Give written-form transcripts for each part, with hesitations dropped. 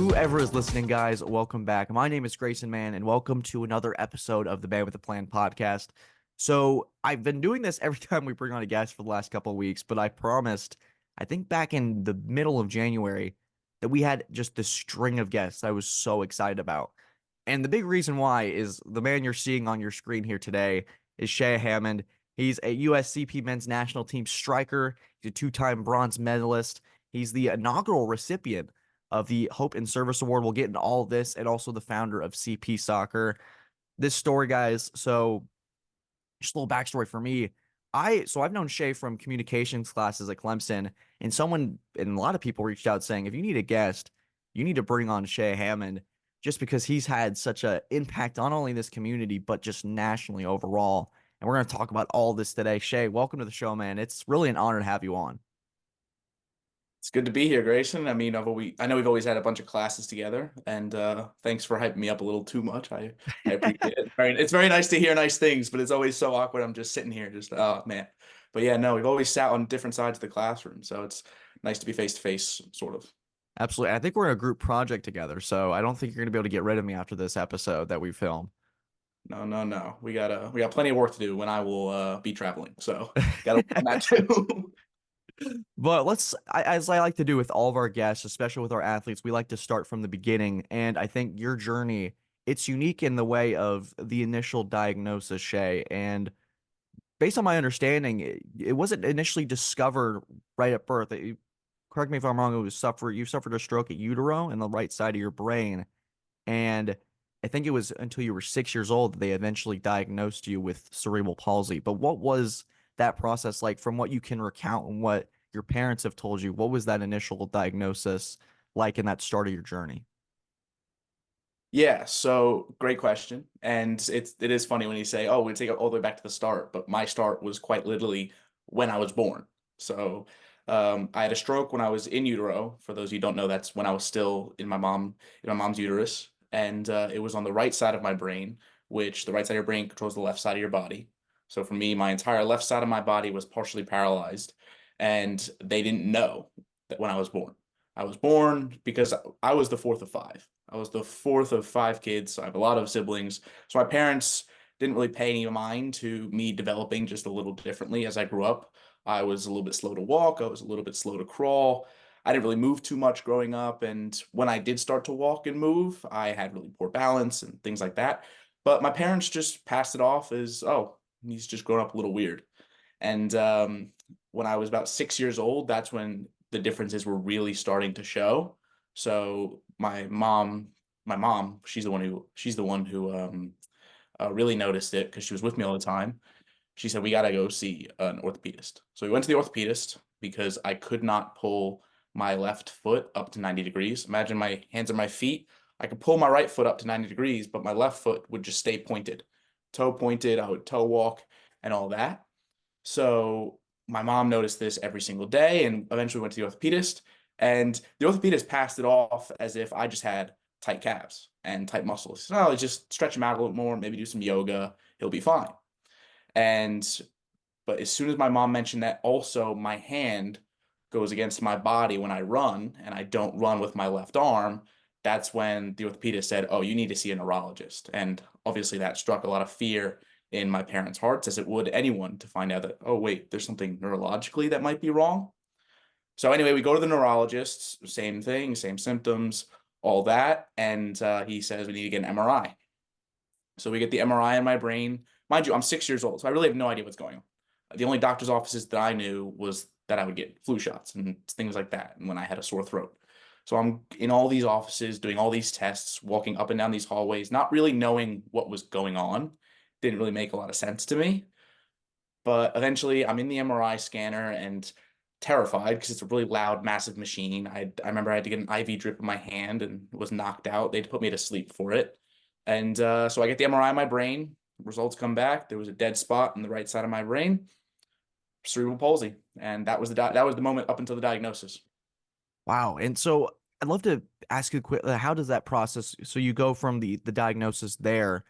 Whoever is listening, guys, welcome back. My name is Grayson Mann, and welcome to another episode of the Man with a Plan podcast. So I've been doing this every time we bring on a guest for the last couple of weeks, but I promised, I think back in the middle of January, that we had just this string of guests I was so excited about. And the big reason why is the man you're seeing on your screen here today is Shea Hammond. He's a USCP men's national team striker. He's a two-time bronze medalist. He's the inaugural recipient of the Hope and Service Award. We'll get into all of this, and also the founder of CP Soccer. This story, guys, so just a little backstory for me. I've known Shea from communications classes at Clemson, and a lot of people reached out saying, if you need a guest, you need to bring on Shea Hammond, just because he's had such an impact not only in this community, but just nationally overall. And we're going to talk about all this today. Shea, welcome to the show, man. It's really an honor to have you on. It's good to be here, Grayson. I mean, I know we've always had a bunch of classes together, and thanks for hyping me up a little too much. I appreciate it. It's very nice to hear nice things, but it's always so awkward. I'm just sitting here, just oh man. But yeah, no, we've always sat on different sides of the classroom, so it's nice to be face to face, sort of. Absolutely. I think we're in a group project together, so I don't think you're going to be able to get rid of me after this episode that we film. No. We got plenty of work to do when I will be traveling, so gotta work on that too. But as I like to do with all of our guests, especially with our athletes, we like to start from the beginning. And I think your journey, it's unique in the way of the initial diagnosis, Shea. And based on my understanding, it wasn't initially discovered right at birth. Correct me if I'm wrong, you suffered a stroke at utero in the right side of your brain. And I think it was until you were 6 years old that they eventually diagnosed you with cerebral palsy. But what was that process like, from what you can recount and what your parents have told you? What was that initial diagnosis like in that start of your journey? Yeah, so great question. And it is funny when you say, oh, we take it all the way back to the start, but my start was quite literally when I was born. So I had a stroke when I was in utero. For those of you who don't know, that's when I was still in my mom's uterus. And it was on the right side of my brain, which the right side of your brain controls the left side of your body. So for me, my entire left side of my body was partially paralyzed, and they didn't know that when I was born. I was born because I was the fourth of five. I was the fourth of five kids. So I have a lot of siblings. So my parents didn't really pay any mind to me developing just a little differently as I grew up. I was a little bit slow to walk. I was a little bit slow to crawl. I didn't really move too much growing up. And when I did start to walk and move, I had really poor balance and things like that. But my parents just passed it off as, oh, he's just grown up a little weird. And when I was about 6 years old, that's when the differences were really starting to show. So my mom, she's the one who really noticed it because she was with me all the time. She said, we got to go see an orthopedist. So we went to the orthopedist because I could not pull my left foot up to 90 degrees. Imagine my hands and my feet. I could pull my right foot up to 90 degrees, but my left foot would just stay pointed, toe pointed. I would toe walk and all that. So my mom noticed this every single day and eventually went to the orthopedist. And the orthopedist passed it off as if I just had tight calves and tight muscles. So no, just stretch him out a little more, maybe do some yoga, he'll be fine. And but as soon as my mom mentioned that also my hand goes against my body when I run and I don't run with my left arm, that's when the orthopedist said, oh, you need to see a neurologist. And obviously that struck a lot of fear in my parents' hearts, as it would anyone, to find out that, oh, wait, there's something neurologically that might be wrong. So anyway, we go to the neurologist, same thing, same symptoms, all that. And he says we need to get an MRI. So we get the MRI in my brain. Mind you, I'm 6 years old, so I really have no idea what's going on. The only doctor's offices that I knew was that I would get flu shots and things like that, and when I had a sore throat. So I'm in all these offices doing all these tests, walking up and down these hallways, not really knowing what was going on. Didn't really make a lot of sense to me. But eventually I'm in the MRI scanner and terrified because it's a really loud, massive machine. I remember I had to get an IV drip in my hand and was knocked out. They'd put me to sleep for it. And so I get the MRI in my brain. Results come back. There was a dead spot in the right side of my brain, cerebral palsy. And that was the moment up until the diagnosis. Wow. And so I'd love to ask you quick, how does that process? So you go from the diagnosis there.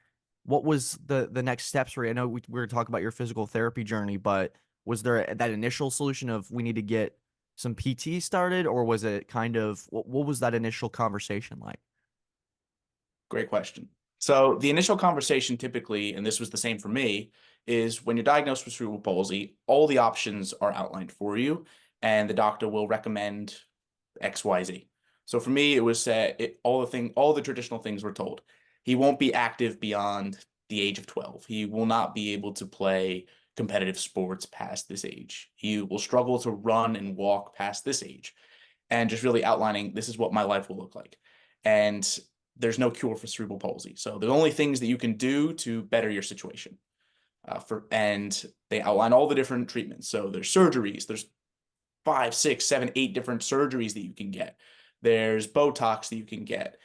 What was the next steps for you? I know we were talking about your physical therapy journey, but was there that initial solution of we need to get some PT started, or was it kind of what was that initial conversation like? Great question. So the initial conversation typically, and this was the same for me, is when you're diagnosed with cerebral palsy, all the options are outlined for you, and the doctor will recommend XYZ. So for me, it was all the traditional things were told. He won't be active beyond the age of 12. He will not be able to play competitive sports past this age. He will struggle to run and walk past this age. And just really outlining this is what my life will look like. And there's no cure for cerebral palsy. So the only things that you can do to better your situation. And they outline all the different treatments. So there's surgeries, there's 5, 6, 7, 8 different surgeries that you can get. There's Botox that you can get,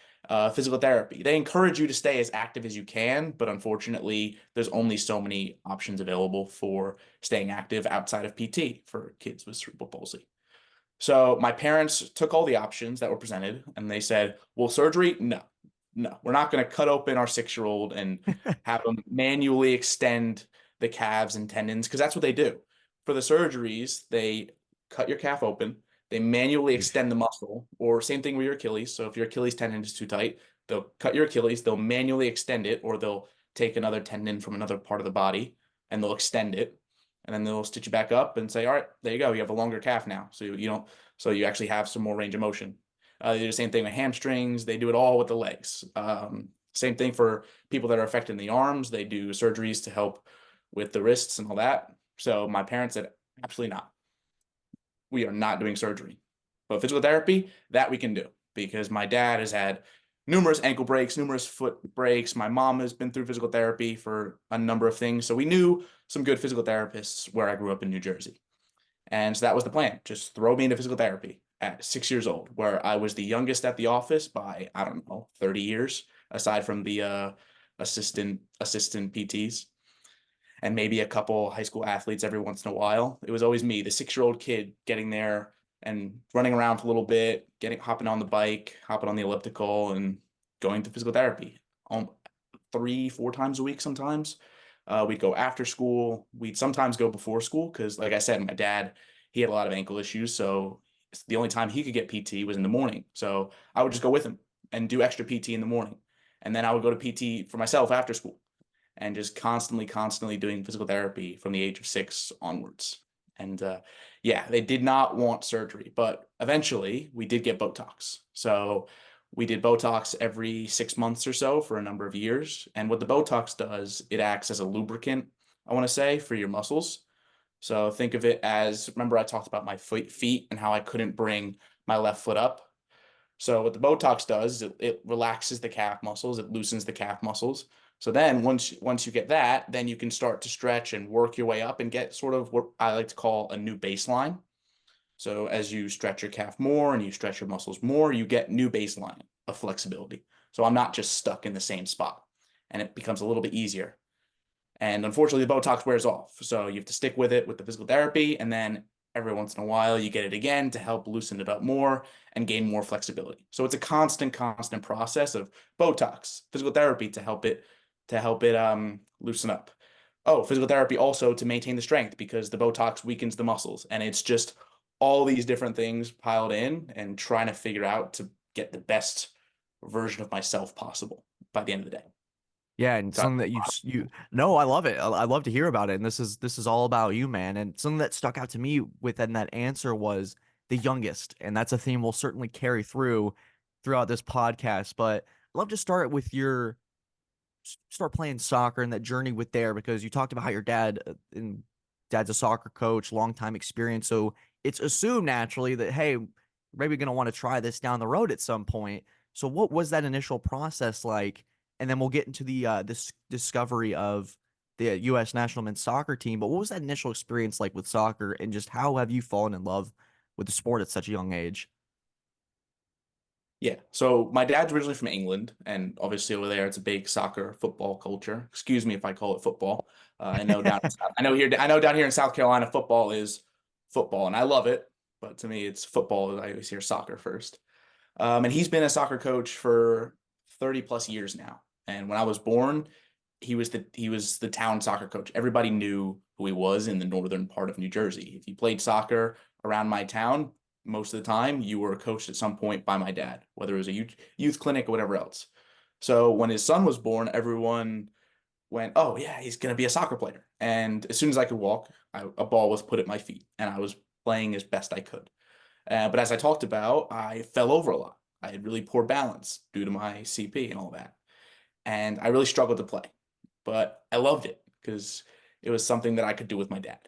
physical therapy. They encourage you to stay as active as you can, but unfortunately, there's only so many options available for staying active outside of PT for kids with cerebral palsy. So my parents took all the options that were presented and they said, well, surgery? No, no, we're not going to cut open our 6-year-old and have them manually extend the calves and tendons because that's what they do. For the surgeries, they cut your calf open, they manually extend the muscle, or same thing with your Achilles. So if your Achilles tendon is too tight, they'll cut your Achilles, they'll manually extend it, or they'll take another tendon from another part of the body and they'll extend it. And then they'll stitch you back up and say, all right, there you go. You have a longer calf now. So you don't, so you actually have some more range of motion. They do the same thing with hamstrings. They do it all with the legs. Same thing for people that are affected in the arms. They do surgeries to help with the wrists and all that. So my parents said, absolutely not. We are not doing surgery. But physical therapy, that we can do because my dad has had numerous ankle breaks, numerous foot breaks. My mom has been through physical therapy for a number of things. So we knew some good physical therapists where I grew up in New Jersey. And so that was the plan. Just throw me into physical therapy at 6 years old, where I was the youngest at the office by, I don't know, 30 years, aside from the assistant PTs and maybe a couple high school athletes every once in a while. It was always me, the 6-year-old kid, getting there and running around for a little bit, hopping on the bike, hopping on the elliptical, and going to physical therapy 3, 4 times a week sometimes. We'd go after school. We'd sometimes go before school because, like I said, my dad, he had a lot of ankle issues. So the only time he could get PT was in the morning. So I would just go with him and do extra PT in the morning. And then I would go to PT for myself after school and just constantly doing physical therapy from the age of 6 onwards. And yeah, they did not want surgery, but eventually we did get Botox. So we did Botox every 6 months or so for a number of years. And what the Botox does, it acts as a lubricant, I want to say, for your muscles. So think of it as, remember I talked about my feet and how I couldn't bring my left foot up. So what the Botox does is it relaxes the calf muscles, it loosens the calf muscles. So then once you get that, then you can start to stretch and work your way up and get sort of what I like to call a new baseline. So as you stretch your calf more and you stretch your muscles more, you get new baseline of flexibility. So I'm not just stuck in the same spot and it becomes a little bit easier. And unfortunately, the Botox wears off. So you have to stick with it with the physical therapy. And then every once in a while, you get it again to help loosen it up more and gain more flexibility. So it's a constant process of Botox, physical therapy to help it loosen up. Oh, physical therapy also to maintain the strength because the Botox weakens the muscles. And it's just all these different things piled in and trying to figure out to get the best version of myself possible by the end of the day. Yeah, and So something that you no, I love it. I love to hear about it. And this is all about you, man. And something that stuck out to me within that answer was the youngest, and that's a theme we'll certainly carry throughout this podcast. But I'd love to start with your start playing soccer and that journey with there because you talked about how your dad's a soccer coach, long time experience. So it's assumed naturally that hey, maybe gonna want to try this down the road at some point. So what was that initial process like? And then we'll get into the this discovery of the U.S. national men's soccer team. But what was that initial experience like with soccer, and just how have you fallen in love with the sport at such a young age? yeah, so my dad's originally from England, and obviously over there it's a big soccer football culture. Excuse me if I call it football. I know down here in South Carolina, football is football, and I love it. But to me, it's football. I always hear soccer first. And he's been a soccer coach for 30 plus years now. And when I was born, he was the town soccer coach. Everybody knew who he was in the northern part of New Jersey. If you played soccer around my town, most of the time you were coached at some point by my dad, whether it was a youth clinic or whatever else. So when his son was born, everyone went, oh yeah, he's gonna be a soccer player. And as soon as I could walk, a ball was put at my feet, and I was playing as best I could. But as I talked about, I fell over a lot. I had really poor balance due to my CP and all that, and I really struggled to play. But I loved it because it was something that I could do with my dad.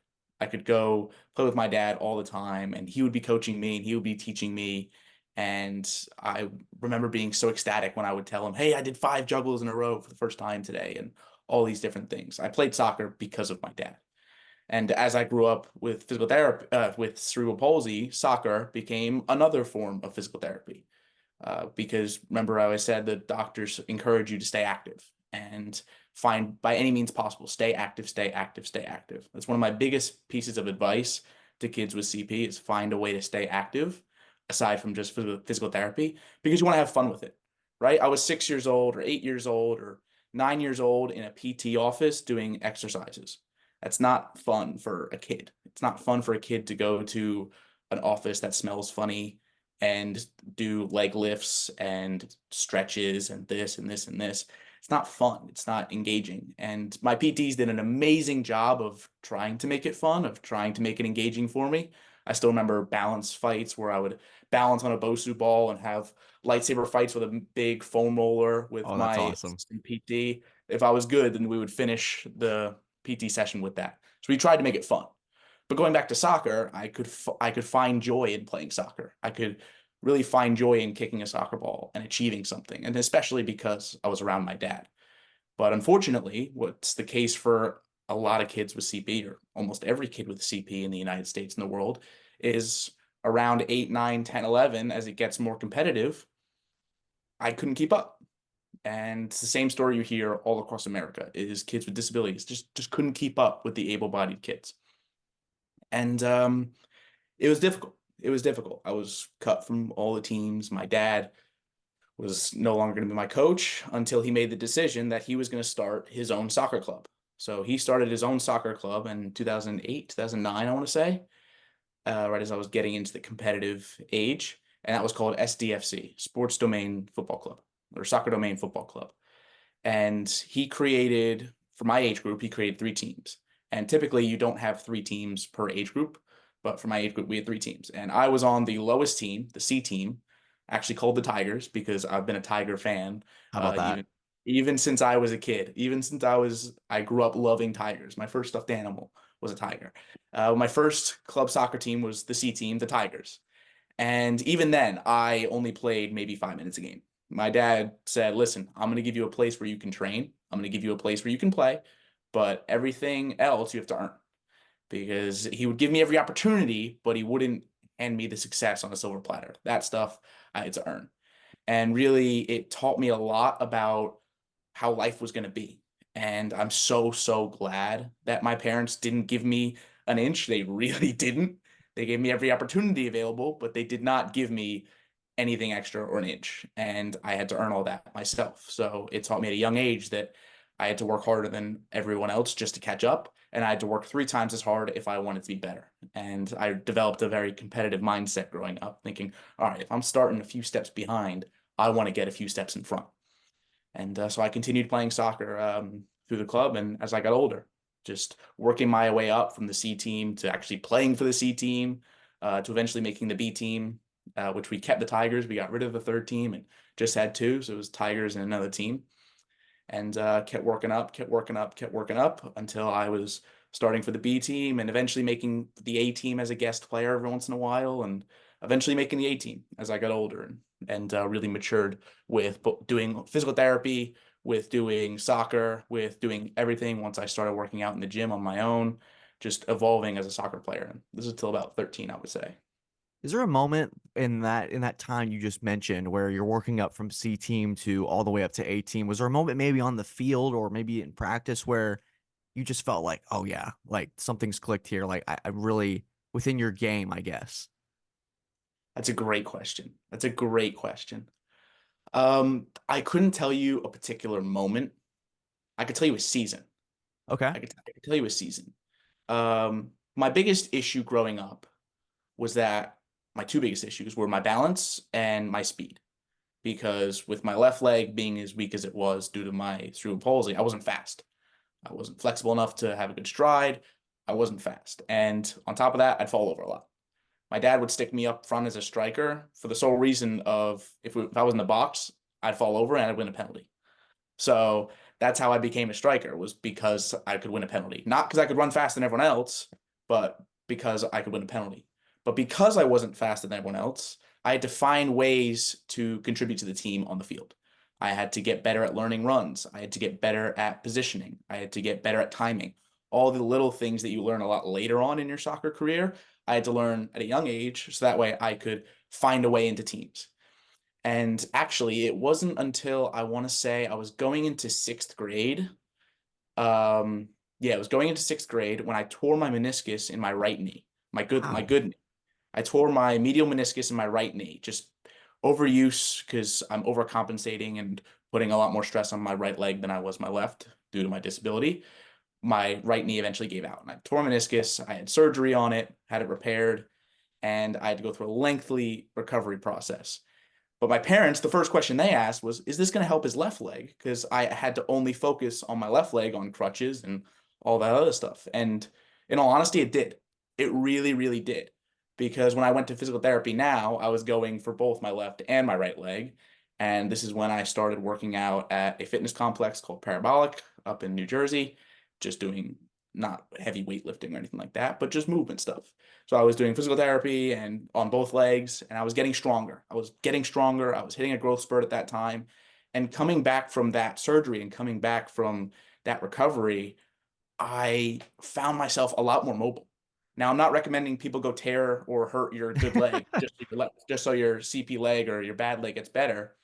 I could go play with my dad all the time, and he would be coaching me and he would be teaching me. And I remember being so ecstatic when I would tell him, "Hey, I did 5 juggles in a row for the first time today," and all these different things. I played soccer because of my dad. And as I grew up with physical therapy, with cerebral palsy, soccer became another form of physical therapy. Because remember, I always said the doctors encourage you to stay active and find by any means possible, stay active, stay active, stay active. That's one of my biggest pieces of advice to kids with CP is find a way to stay active aside from just physical therapy because you want to have fun with it, right? I was 6 years old or 8 years old or 9 years old in a PT office doing exercises. That's not fun for a kid. It's not fun for a kid to go to an office that smells funny and do leg lifts and stretches and this and this and this. It's not fun. It's not engaging. And my PTs did an amazing job of trying to make it fun, of trying to make it engaging for me. I still remember balance fights where I would balance on a Bosu ball and have lightsaber fights with a big foam roller with Oh, that's my awesome. PT. If I was good, then we would finish the PT session with that. So we tried to make it fun. But going back to soccer, I could find joy in playing soccer. I could really find joy in kicking a soccer ball and achieving something, and especially because I was around my dad. But unfortunately, what's the case for a lot of kids with CP, or almost every kid with CP in the United States and the world, is around 8, 9, 10, 11, as it gets more competitive, I couldn't keep up. And it's the same story you hear all across America is kids with disabilities just couldn't keep up with the able-bodied kids. And it was difficult. It was difficult. I was cut from all the teams. My dad was no longer going to be my coach until he made the decision that he was going to start his own soccer club. So he started his own soccer club in 2008, 2009, I want to say, right as I was getting into the competitive age. And that was called SDFC, Sports Domain Football Club, or Soccer Domain Football Club. And he created, for my age group, he created 3 teams. And typically you don't have 3 teams per age group, but for my age group, we had 3 teams. And I was on the lowest team, the C team, actually called the Tigers because I've been a Tiger fan How about that? even since I was a kid. Even since I grew up loving tigers. My first stuffed animal was a tiger. My first club soccer team was the C team, the Tigers. And even then, I only played maybe 5 minutes a game. My dad said, listen, I'm going to give you a place where you can train. I'm going to give you a place where you can play, but everything else you have to earn because he would give me every opportunity, but he wouldn't hand me the success on a silver platter. That stuff I had to earn. And really, it taught me a lot about how life was going to be. And I'm so, so glad that my parents didn't give me an inch. They really didn't. They gave me every opportunity available, but they did not give me anything extra or an inch. And I had to earn all that myself. So it taught me at a young age that I had to work harder than everyone else just to catch up. And I had to work 3 times as hard if I wanted to be better. And I developed a very competitive mindset growing up, thinking, all right, if I'm starting a few steps behind, I want to get a few steps in front. And so I continued playing soccer through the club. And as I got older, just working my way up from the C team to actually playing for the C team to eventually making the B team, which we kept the Tigers. We got rid of the 3rd team and just had 2. So it was Tigers and another team. And kept working up, kept working up, kept working up until I was starting for the B team and eventually making the A team as a guest player every once in a while and eventually making the A team as I got older and really matured with doing physical therapy, with doing soccer, with doing everything once I started working out in the gym on my own, just evolving as a soccer player. And this is till about 13, I would say. Is there a moment in that time you just mentioned where you're working up from C team to all the way up to A team? Was there a moment maybe on the field or maybe in practice where you just felt like, oh yeah, like something's clicked here. Like I'm really within your game, I guess. That's a great question. That's a great question. I couldn't tell you a particular moment. I could tell you a season. Okay. I could tell you a season. My biggest issue growing up was that my two biggest issues were my balance and my speed. Because with my left leg being as weak as it was due to my cerebral palsy, I wasn't fast. I wasn't flexible enough to have a good stride. I wasn't fast. And on top of that, I'd fall over a lot. My dad would stick me up front as a striker for the sole reason of if I was in the box, I'd fall over and I'd win a penalty. So that's how I became a striker, was because I could win a penalty. Not because I could run faster than everyone else, but because I could win a penalty. But because I wasn't faster than everyone else, I had to find ways to contribute to the team on the field. I had to get better at learning runs. I had to get better at positioning. I had to get better at timing. All the little things that you learn a lot later on in your soccer career, I had to learn at a young age so that way I could find a way into teams. And actually, it wasn't until I want to say I was going into sixth grade. Yeah, I was going into sixth grade when I tore my meniscus in my right knee. My Wow. good knee. I tore my medial meniscus in my right knee. Just overuse because I'm overcompensating and putting a lot more stress on my right leg than I was my left due to my disability. My right knee eventually gave out, and I tore meniscus. I had surgery on it, had it repaired, and I had to go through a lengthy recovery process. But my parents, the first question they asked was, is this going to help his left leg? Because I had to only focus on my left leg on crutches and all that other stuff. And in all honesty, it did. It really, really did. Because when I went to physical therapy now, I was going for both my left and my right leg. And this is when I started working out at a fitness complex called Parabolic up in New Jersey, just doing not heavy weightlifting or anything like that, but just movement stuff. So I was doing physical therapy and on both legs, and I was getting stronger. I was getting stronger. I was hitting a growth spurt at that time. And coming back from that surgery and coming back from that recovery, I found myself a lot more mobile. Now, I'm not recommending people go tear or hurt your good leg just so your CP leg or your bad leg gets better,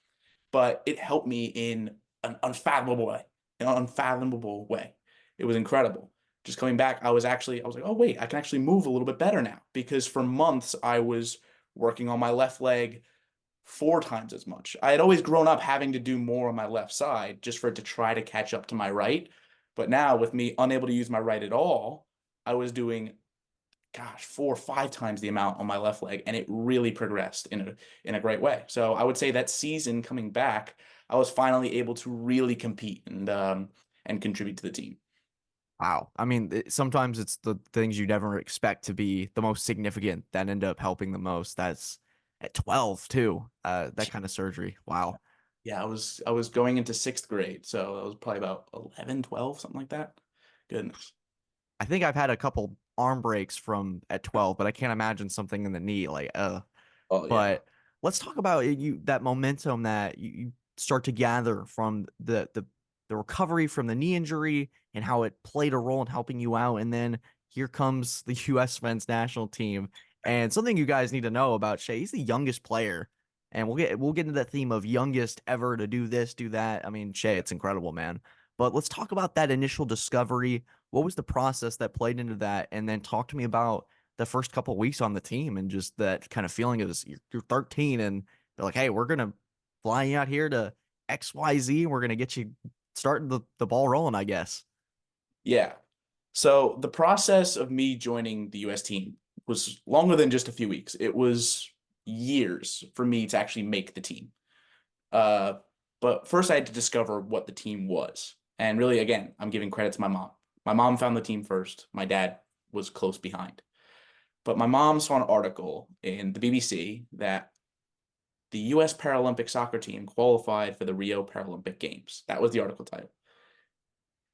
but it helped me in an unfathomable way, an unfathomable way. It was incredible. Just coming back, I was like, oh, wait, I can actually move a little bit better now, because for months I was working on my left leg 4 times as much. I had always grown up having to do more on my left side just for it to try to catch up to my right. But now, with me unable to use my right at all, I was doing, gosh, 4 or 5 times the amount on my left leg, and it really progressed in a great way. So I would say that season coming back, I was finally able to really compete and contribute to the team. Wow. I mean, sometimes it's the things you never expect to be the most significant that end up helping the most. That's at 12 too. That kind of surgery. Wow. Yeah, I was going into sixth grade, so I was probably about 11, 12, something like that. Goodness. I think I've had a couple arm breaks from at 12, but I can't imagine something in the knee Oh yeah. but let's talk about that momentum that you start to gather from the recovery from the knee injury and how it played a role in helping you out. And then here comes the U.S. men's national team. And something you guys need to know about Shea, he's the youngest player. And we'll get into that theme of youngest ever to do this, do that. I mean, Shea, it's incredible, man. But let's talk about that initial discovery. What was the process that played into that? And then talk to me about the first couple of weeks on the team and just that kind of feeling of this. You're 13 and they're like, hey, we're gonna fly you out here to XYZ. We're gonna get you starting the ball rolling, I guess. Yeah. So the process of me joining the US team was longer than just a few weeks. It was years for me to actually make the team. Uh, but first I had to discover what the team was. And really, again, I'm giving credit to my mom. My mom found the team first. My dad was close behind. But my mom saw an article in the BBC that the US Paralympic soccer team qualified for the Rio Paralympic Games. That was the article title.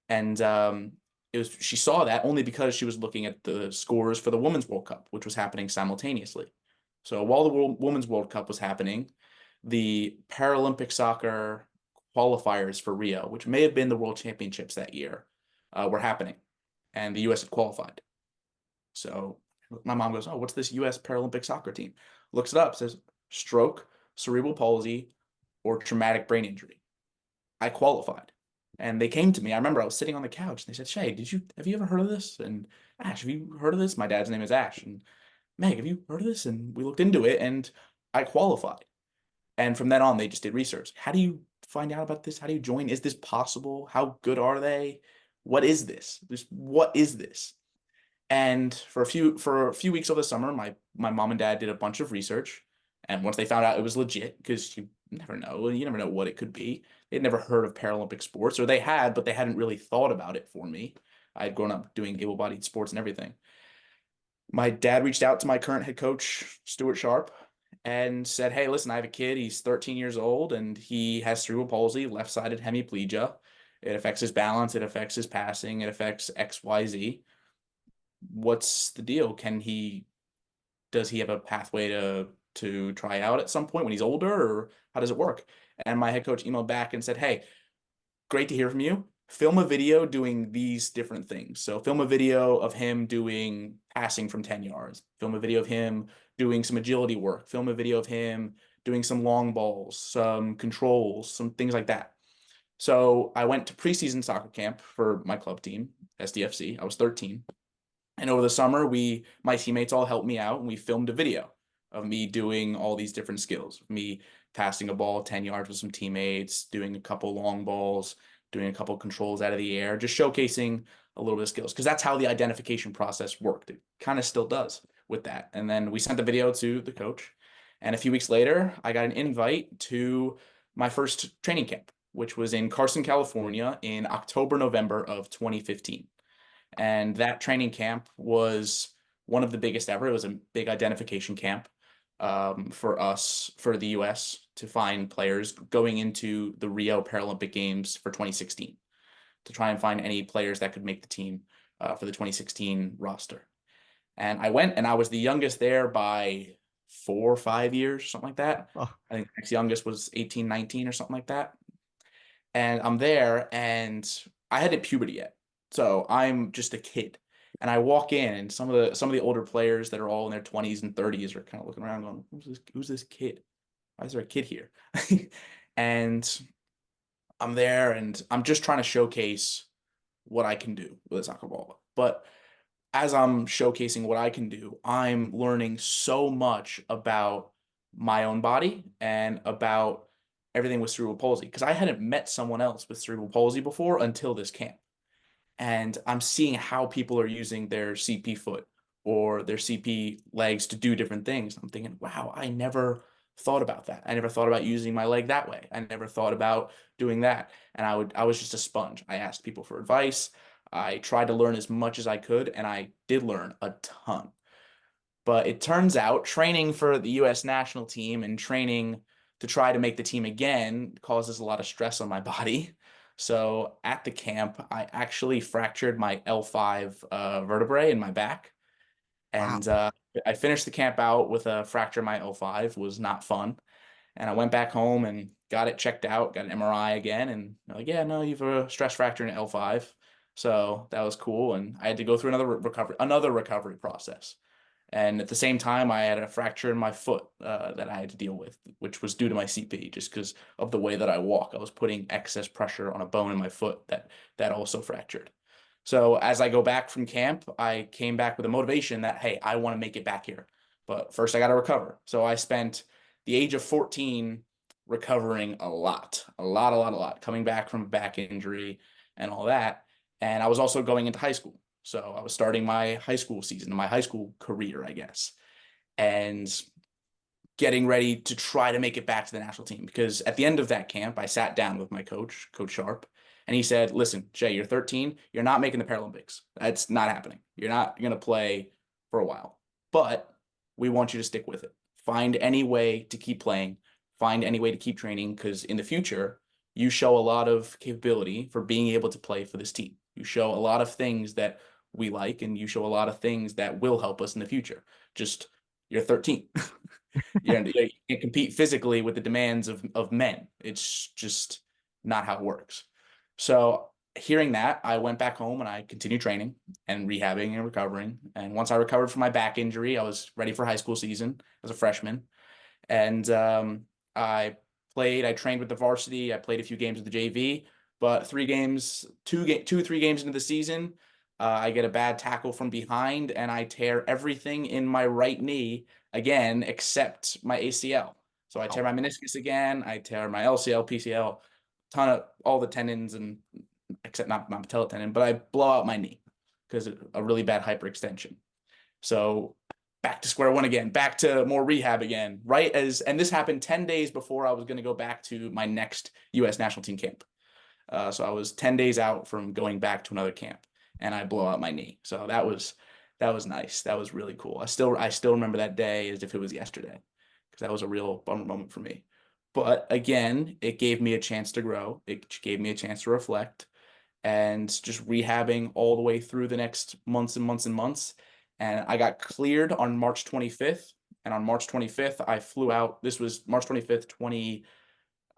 And she saw that only because she was looking at the scores for the Women's World Cup, which was happening simultaneously. So while the Women's World Cup was happening, the Paralympic soccer qualifiers for Rio, which may have been the World Championships that year, were happening, and the U.S. had qualified. So my mom goes, "Oh, what's this U.S. Paralympic soccer team?" Looks it up, says stroke, cerebral palsy, or traumatic brain injury. I qualified. And they came to me. I remember I was sitting on the couch and they said, Shay, have you ever heard of this? And Ash, have you heard of this? My dad's name is Ash. And Meg, have you heard of this? And we looked into it and I qualified. And from then on, they just did research. How do you find out about this? How do you join? Is this possible? How good are they? What is this? What is this? And for a few weeks over the summer, my mom and dad did a bunch of research. And once they found out it was legit, because you never know what it could be. They'd never heard of Paralympic sports, or they had, but they hadn't really thought about it for me. I had grown up doing able-bodied sports and everything. My dad reached out to my current head coach, Stuart Sharp, and said, "Hey, listen, I have a kid. He's 13 years old and he has cerebral palsy, left-sided hemiplegia. It affects his balance, it affects his passing, it affects XYZ. What's the deal? Does he have a pathway to try out at some point when he's older, or how does it work?" And my head coach emailed back and said, "Hey, great to hear from you. Film a video doing these different things. So film a video of him doing passing from 10 yards. Film a video of him doing some agility work. Film a video of him doing some long balls, some controls, some things like that." So I went to preseason soccer camp for my club team, SDFC. I was 13. And over the summer, my teammates all helped me out, and we filmed a video of me doing all these different skills. Me passing a ball 10 yards with some teammates, doing a couple long balls, doing a couple controls out of the air, just showcasing a little bit of skills, because that's how the identification process worked. It kind of still does with that. And then we sent the video to the coach. And a few weeks later, I got an invite to my first training camp, which was in Carson, California in October, November of 2015. And that training camp was one of the biggest ever. It was a big identification camp for us, for the US, to find players going into the Rio Paralympic Games for 2016, to try and find any players that could make the team for the 2016 roster. And I went, and I was the youngest there by 4 or 5 years, something like that. Oh, I think the next youngest was 18, 19 or something like that. And I'm there, and I hadn't puberty yet. So I'm just a kid. And I walk in, and some of the older players that are all in their 20s and 30s are kind of looking around going, who's this kid? Why is there a kid here? And I'm there, and I'm just trying to showcase what I can do with a soccer ball. But as I'm showcasing what I can do, I'm learning so much about my own body and about everything with cerebral palsy, because I hadn't met someone else with cerebral palsy before until this camp. And I'm seeing how people are using their CP foot or their CP legs to do different things. I'm thinking, wow, I never thought about that. I never thought about using my leg that way. I never thought about doing that. And I was just a sponge. I asked people for advice. I tried to learn as much as I could, and I did learn a ton. But it turns out training for the US national team and training to try to make the team again causes a lot of stress on my body. So at the camp, I actually fractured my L5 vertebrae in my back. wow. And I finished the camp out with a fracture in my L5. It was not fun. And I went back home and got it checked out, got an MRI again. And they're like, "Yeah, no, you have a stress fracture in L5." So that was cool. And I had to go through another recovery process. And at the same time, I had a fracture in my foot that I had to deal with, which was due to my CP, just because of the way that I walk. I was putting excess pressure on a bone in my foot that also fractured. So as I go back from camp, I came back with a motivation that, hey, I want to make it back here. But first I got to recover. So I spent the age of 14 recovering a lot, coming back from back injury and all that. And I was also going into high school. So I was starting my high school season, my high school career, I guess, and getting ready to try to make it back to the national team. Because at the end of that camp, I sat down with my coach, Coach Sharp, and he said, "Listen, Jay, you're 13. You're not making the Paralympics. That's not happening. You're not going to play for a while. But we want you to stick with it. Find any way to keep playing. Find any way to keep training, because in the future, you show a lot of capability for being able to play for this team. You show a lot of things that we like, and you show a lot of things that will help us in the future. Just, you're 13. You can't compete physically with the demands of men. It's just not how it works." So hearing that, I went back home and I continued training and rehabbing and recovering. And once I recovered from my back injury, I was ready for high school season as a freshman. And I trained with the varsity. I played a few games with the JV, but 3 games into the season, I get a bad tackle from behind and I tear everything in my right knee again, except my ACL. So I tear my meniscus again. I tear my LCL, PCL, ton of all the tendons, and except not my patella tendon, but I blow out my knee. because a really bad hyperextension. So back to square one again, back to more rehab again, right? And this happened 10 days before I was going to go back to my next U.S. national team camp. So I was 10 days out from going back to another camp, and I blow out my knee. So that was nice. That was really cool. I still remember that day as if it was yesterday, because that was a real bummer moment for me. But again, it gave me a chance to grow. It gave me a chance to reflect, and just rehabbing all the way through the next months and months and months. And I got cleared on March 25th. And on March 25th, I flew out. This was March 25th,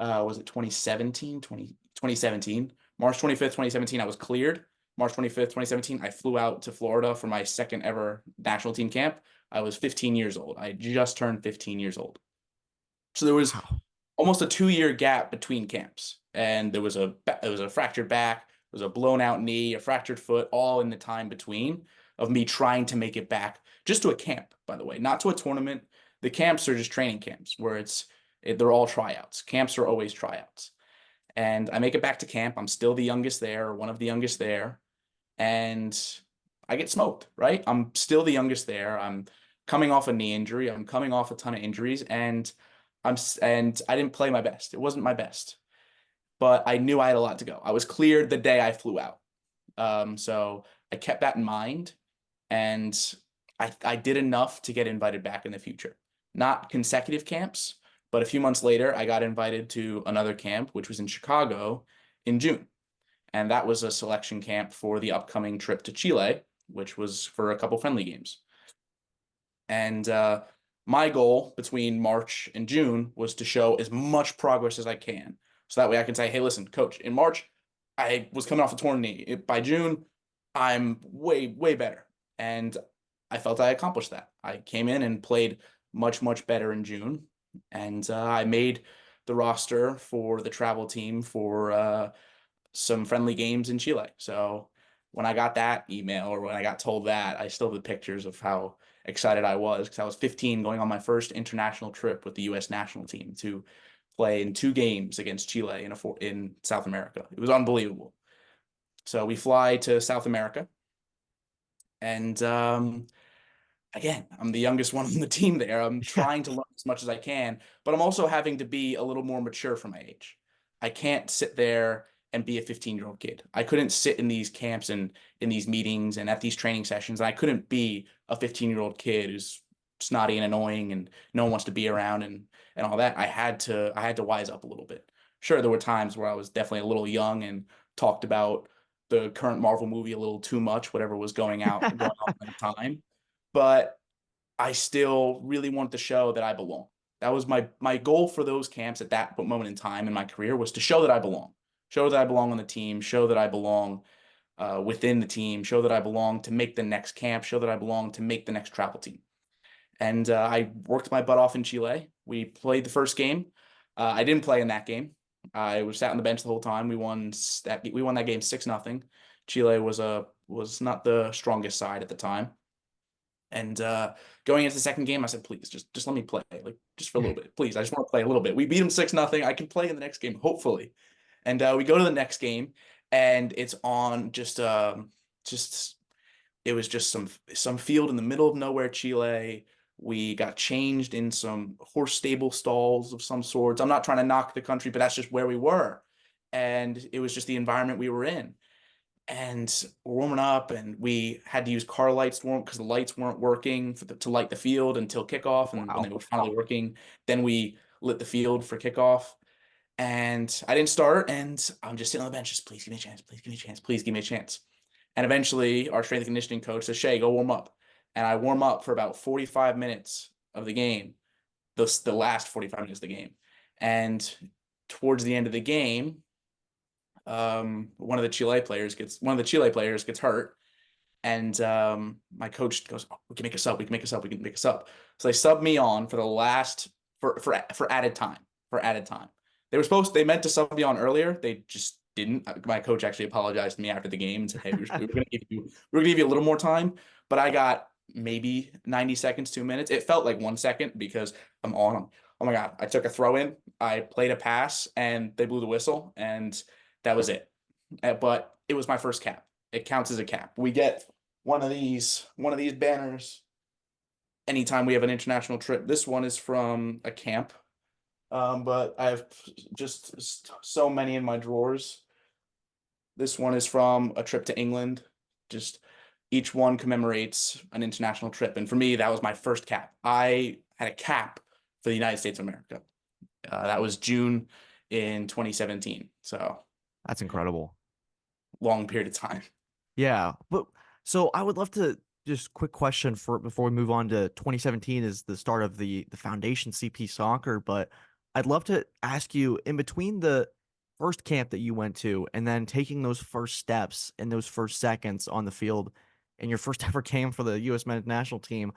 was it 2017? 2017. March 25th, 2017, I was cleared. March 25th, 2017, I flew out to Florida for my second ever national team camp. I was 15 years old. I just turned 15 years old. So there was almost a 2-year gap between camps. And there was a fractured back, there was a blown out knee, a fractured foot, all in the time between of me trying to make it back just to a camp, by the way, not to a tournament. The camps are just training camps where they're all tryouts. Camps are always tryouts. And I make it back to camp. I'm still the youngest there, or one of the youngest there. And I get smoked, right? I'm still the youngest there. I'm coming off a knee injury. I'm coming off a ton of injuries, and I didn't play my best. It wasn't my best, but I knew I had a lot to go. I was cleared the day I flew out. So I kept that in mind, and I did enough to get invited back in the future. Not consecutive camps, but a few months later, I got invited to another camp, which was in Chicago in June. And that was a selection camp for the upcoming trip to Chile, which was for a couple friendly games. And my goal between March and June was to show as much progress as I can. So that way I can say, hey, listen, coach, in March, I was coming off a torn knee. By June, I'm way, way better. And I felt I accomplished that. I came in and played much, much better in June. And I made the roster for the travel team for some friendly games in Chile. So when I got that email, or when I got told that, I still have the pictures of how excited I was, because I was 15 going on my first international trip with the U.S. national team to play in 2 games against Chile in South America. It was unbelievable. So we fly to South America, and again, I'm the youngest one on the team there. I'm trying to learn as much as I can, but I'm also having to be a little more mature for my age. I can't sit there and be a 15-year-old kid. I couldn't sit in these camps and in these meetings and at these training sessions. And I couldn't be a 15-year-old kid who's snotty and annoying and no one wants to be around and all that. I had to wise up a little bit. Sure, there were times where I was definitely a little young and talked about the current Marvel movie a little too much, whatever was going on at the time. But I still really wanted to show that I belong. That was my goal for those camps at that moment in time in my career, was to show that I belong. Show that I belong on the team, show that I belong within the team, show that I belong to make the next camp, show that I belong to make the next travel team. And I worked my butt off in Chile. We played the first game. I didn't play in that game. I was sat on the bench the whole time. We won that game 6-0. Chile was not the strongest side at the time. And going into the second game, I said, please, just let me play, like, just for a little bit. Please, I just want to play a little bit. We beat them 6-0. I can play in the next game, hopefully. And we go to the next game, and it's on it was just some field in the middle of nowhere, Chile. We got changed in some horse stable stalls of some sorts. I'm not trying to knock the country, but that's just where we were. And it was just the environment we were in. And we're warming up, and we had to use car lights to warm because the lights weren't working to light the field until kickoff. And when they were finally working, then we lit the field for kickoff. And I didn't start, and I'm just sitting on the bench, just please give me a chance, please give me a chance, please give me a chance. And eventually our strength and conditioning coach says, Shea, go warm up. And I warm up for about 45 minutes of the game, the last 45 minutes of the game. And towards the end of the game, one of the Chile players gets hurt. And my coach goes, oh, we can make a sub. So they subbed me on for the last, for added time. They meant to sub me on earlier. They just didn't. My coach actually apologized to me after the game and said, hey, we're going to give you a little more time. But I got maybe 90 seconds, 2 minutes. It felt like 1 second because I'm on. Oh my God. I took a throw in, I played a pass, and they blew the whistle, and that was it. But it was my first cap. It counts as a cap. We get one of these banners anytime we have an international trip. This one is from a camp, but I have just so many in my drawers. This one is from a trip to England. Just each one commemorates an international trip. And for me, that was my first cap. I had a cap for the United States of America. That was June in 2017. So That's incredible. long period of time. Yeah, but so I would love to just quick question for before we move on to 2017 is the start of the foundation CP soccer, but I'd love to ask you in between the first camp that you went to and then taking those first steps and those first seconds on the field and your first ever game for the US men's national team,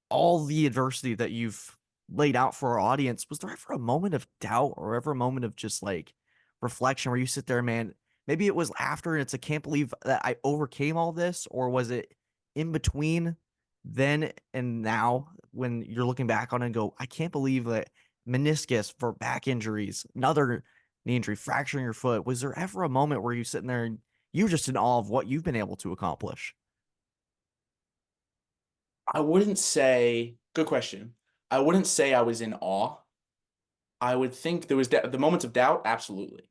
all the adversity that you've laid out for our audience, was there ever a moment of doubt or ever a moment of just like reflection where you sit there, man? Maybe it was after and it's I can't believe that I overcame all this, or was it in between then and now when you're looking back on it and go, I can't believe that meniscus for back injuries, another knee injury, fracturing your foot. Was there ever a moment where you're sitting there and you're just in awe of what you've been able to accomplish? I wouldn't say, good question. I wouldn't say I was in awe. I would think there was the moments of doubt, absolutely.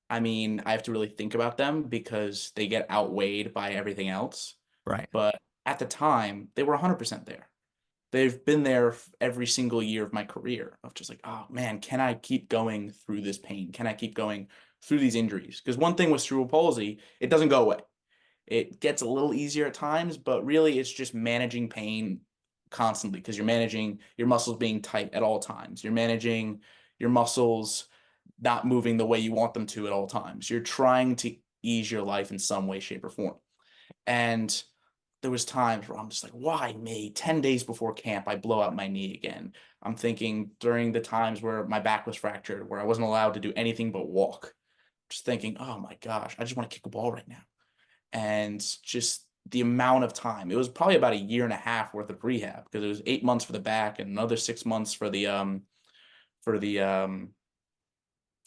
I mean, I have to really think about them because they get outweighed by everything else. Right. But at the time, they were 100% there. They've been there every single year of my career of just like, oh man, can I keep going through this pain? Can I keep going through these injuries? Because one thing with cerebral palsy, it doesn't go away. It gets a little easier at times, but really it's just managing pain constantly because you're managing your muscles being tight at all times. You're managing your muscles not moving the way you want them to at all times. You're trying to ease your life in some way, shape, or form. And there was times where I'm just like, why me? 10 days before camp, I blow out my knee again. I'm thinking during the times where my back was fractured, where I wasn't allowed to do anything but walk, just thinking, oh my gosh, I just want to kick a ball right now. And just the amount of time, it was probably about a year and a half worth of rehab because it was 8 months for the back and another 6 months for the for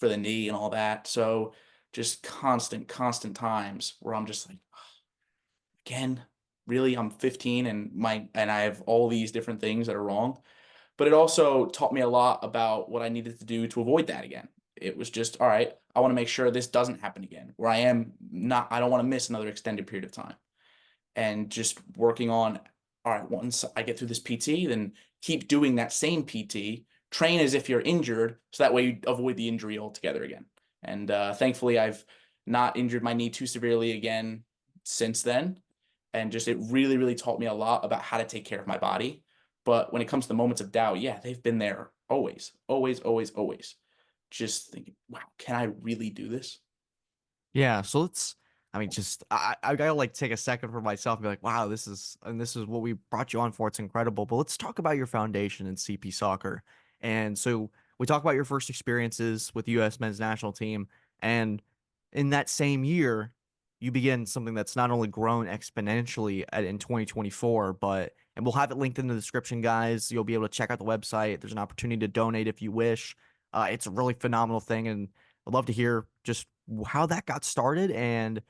the knee and all that. So just constant times where I'm just like, again, really, I'm 15 and I have all these different things that are wrong. But it also taught me a lot about what I needed to do to avoid that again. It was just, all right, I want to make sure this doesn't happen again, where I don't want to miss another extended period of time. And just working on, all right, once I get through this PT, then keep doing that same PT, train as if you're injured, so that way you avoid the injury altogether again. And thankfully, I've not injured my knee too severely again since then. And just it really, really taught me a lot about how to take care of my body. But when it comes to moments of doubt, yeah, they've been there always, always, always, always. Just thinking, wow, can I really do this? Yeah, so let's I mean just I gotta like take a second for myself and be like, wow, this is what we brought you on for. It's incredible. But let's talk about your foundation in CP soccer. And so we talk about your first experiences with the US men's national team. And in that same year, you begin something that's not only grown exponentially in 2024, but and we'll have it linked in the description, guys. You'll be able to check out the website. There's an opportunity to donate if you wish. It's a really phenomenal thing, and I'd love to hear just how that got started and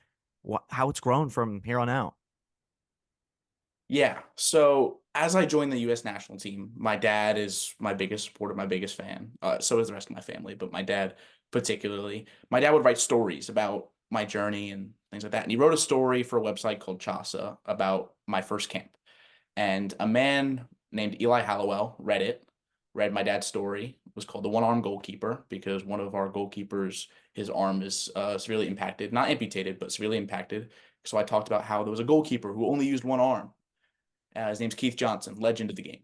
how it's grown from here on out. Yeah. So as I joined the U.S. national team, my dad is my biggest supporter, my biggest fan. So is the rest of my family, but my dad particularly. My dad would write stories about my journey and things like that. And he wrote a story for a website called Chasa about my first camp. And a man named Eli Hallowell read it, read my dad's story. It was called The One Arm Goalkeeper because one of our goalkeepers, his arm is severely impacted, not amputated, but severely impacted. So I talked about how there was a goalkeeper who only used one arm. His name's Keith Johnson, legend of the game.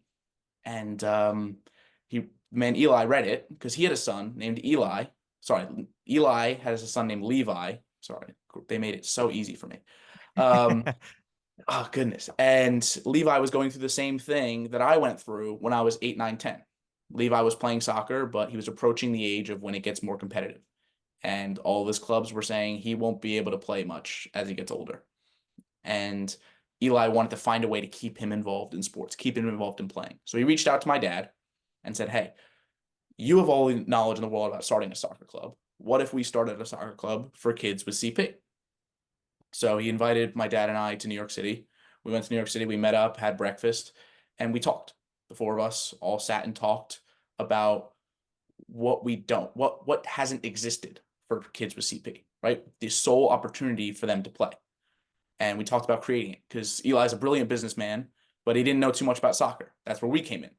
And man, Eli read it because he had a son named Eli. Sorry, Eli has a son named Levi. Sorry, they made it so easy for me. Oh, goodness. And Levi was going through the same thing that I went through when I was 8, 9, 10. Levi was playing soccer, but he was approaching the age of when it gets more competitive. And all of his clubs were saying he won't be able to play much as he gets older. And Eli wanted to find a way to keep him involved in sports, keep him involved in playing. So he reached out to my dad and said, hey, you have all the knowledge in the world about starting a soccer club. What if we started a soccer club for kids with CP? So he invited my dad and I to New York City. We went to New York City, we met up, had breakfast, and we talked. The four of us all sat and talked about what hasn't existed for kids with CP, right? The sole opportunity for them to play. And we talked about creating it because Eli's a brilliant businessman, but he didn't know too much about soccer. That's where we came in.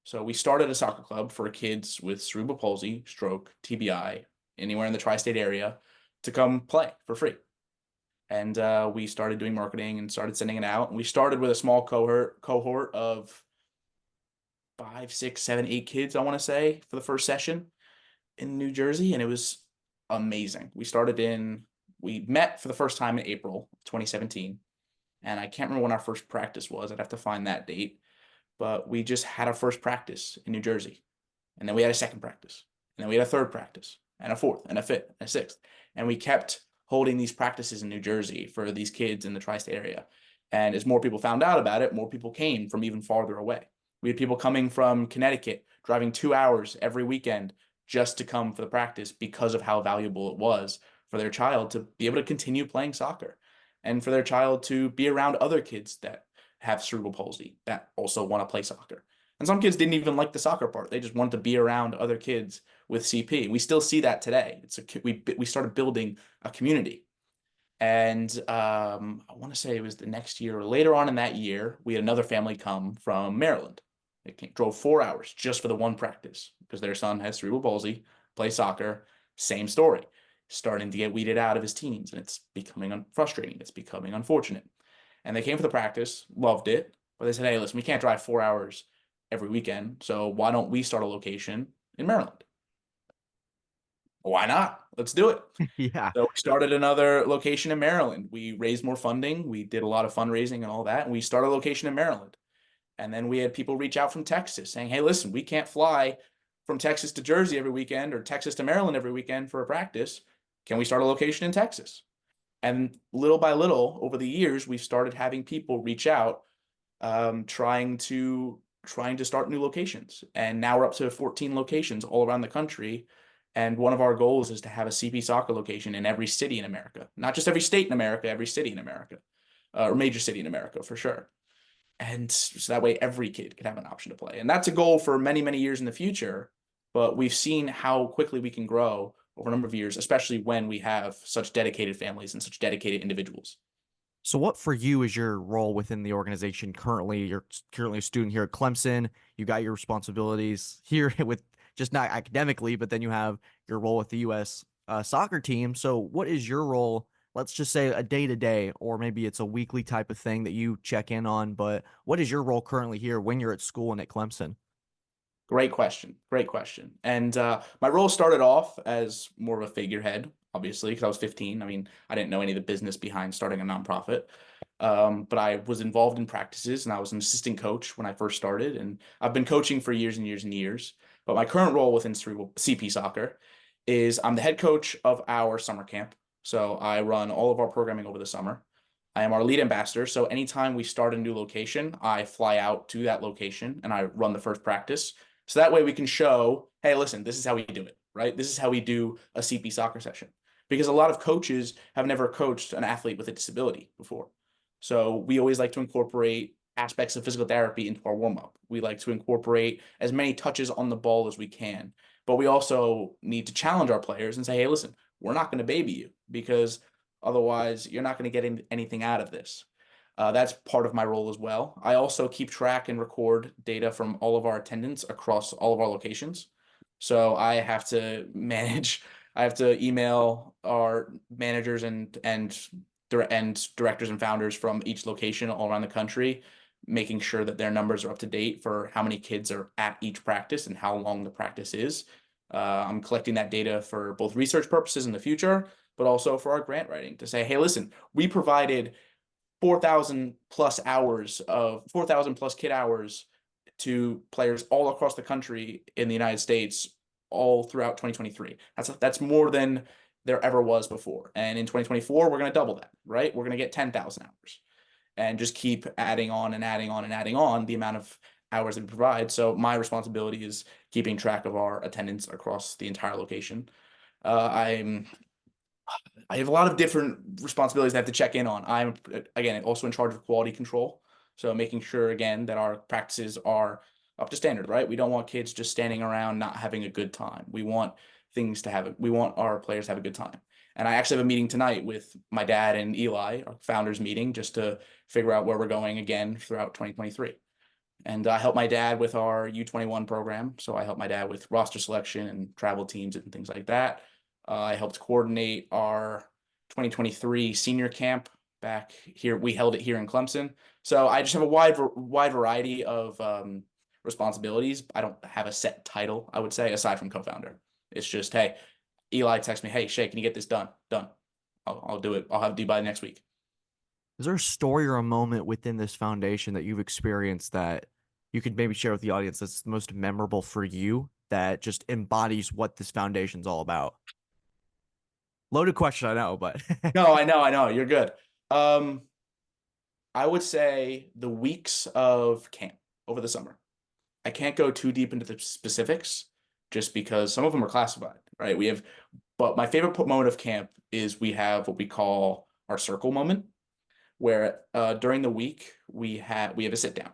So we started a soccer club for kids with cerebral palsy, stroke, TBI, anywhere in the tri-state area to come play for free. And we started doing marketing and started sending it out. And we started with a small cohort of 5, 6, 7, 8 kids, I want to say, for the first session in New Jersey. And it was amazing. We met for the first time in April 2017. And I can't remember when our first practice was. I'd have to find that date. But we just had our first practice in New Jersey. And then we had a second practice. And then we had a third practice, and a fourth, and a fifth, and a sixth. And we kept holding these practices in New Jersey for these kids in the tri-state area. And as more people found out about it, more people came from even farther away. We had people coming from Connecticut, driving 2 hours every weekend just to come for the practice because of how valuable it was for their child to be able to continue playing soccer and for their child to be around other kids that have cerebral palsy that also want to play soccer. And some kids didn't even like the soccer part. They just wanted to be around other kids with CP. We still see that today. We started building a community. And I want to say it was the next year or later on in that year, we had another family come from Maryland. They drove 4 hours just for the one practice because their son has cerebral palsy, plays soccer, same story, starting to get weeded out of his teens. And it's becoming frustrating. It's becoming unfortunate. And they came for the practice, loved it, but they said, hey, listen, we can't drive 4 hours every weekend. So why don't we start a location in Maryland? Why not? Let's do it. Yeah. So we started another location in Maryland. We raised more funding. We did a lot of fundraising and all that. And we started a location in Maryland. And then we had people reach out from Texas saying, hey, listen, we can't fly from Texas to Jersey every weekend or Texas to Maryland every weekend for a practice. Can we start a location in Texas? And little by little, over the years, we've started having people reach out, trying to start new locations. And now we're up to 14 locations all around the country. And one of our goals is to have a CP soccer location in every city in America, not just every state in America, every city in America, or major city in America for sure. And so that way every kid can have an option to play. And that's a goal for many, many years in the future. But we've seen how quickly we can grow over a number of years, especially when we have such dedicated families and such dedicated individuals. So what for you is your role within the organization currently? You're currently a student here at Clemson. You got your responsibilities here with just not academically, but then you have your role with the U.S. Soccer team. So what is your role? Let's just say a day to day, or maybe it's a weekly type of thing that you check in on. But what is your role currently here when you're at school and at Clemson? Great question. Great question. And my role started off as more of a figurehead, obviously, because I was 15. I mean, I didn't know any of the business behind starting a nonprofit. But I was involved in practices and I was an assistant coach when I first started. And I've been coaching for years and years and years. But my current role within Cerebral CP Soccer is I'm the head coach of our summer camp. So I run all of our programming over the summer. I am our lead ambassador. So anytime we start a new location, I fly out to that location and I run the first practice. So that way we can show, hey, listen, this is how we do it, right? This is how we do a CP soccer session. Because a lot of coaches have never coached an athlete with a disability before. So we always like to incorporate aspects of physical therapy into our warm-up. We like to incorporate as many touches on the ball as we can. But we also need to challenge our players and say, hey, listen, we're not going to baby you because otherwise you're not going to get anything out of this. That's part of my role as well. I also keep track and record data from all of our attendance across all of our locations. So I have to I have to email our managers and directors and founders from each location all around the country, making sure that their numbers are up to date for how many kids are at each practice and how long the practice is. I'm collecting that data for both research purposes in the future, but also for our grant writing to say, hey, listen, we provided 4,000 plus kid hours to players all across the country in the United States all throughout 2023. That's more than there ever was before. And in 2024, we're going to double that, right? We're going to get 10,000 hours and just keep adding on and adding on and adding on the amount of hours that we provide. So my responsibility is keeping track of our attendance across the entire location. I'm I have a lot of different responsibilities I have to check in on. I'm, again, also in charge of quality control. So making sure, again, that our practices are up to standard, right? We don't want kids just standing around not having a good time. We want our players to have a good time. And I actually have a meeting tonight with my dad and Eli, our founders meeting, just to figure out where we're going again throughout 2023. And I help my dad with our U21 program. So I help my dad with roster selection and travel teams and things like that. I helped coordinate our 2023 senior camp back here. We held it here in Clemson. So I just have a wide variety of responsibilities. I don't have a set title, I would say, aside from co-founder. It's just, hey, Eli texts me, hey, Shea, can you get this done? Done. I'll do it. I'll have it due by next week. Is there a story or a moment within this foundation that you've experienced that you could maybe share with the audience that's the most memorable for you that just embodies what this foundation's all about? Loaded question, I know, but No, I know. You're good. Um, I would say the weeks of camp over the summer. I can't go too deep into the specifics just because some of them are classified, right? But my favorite moment of camp is we have what we call our circle moment, where during the week we have a sit down.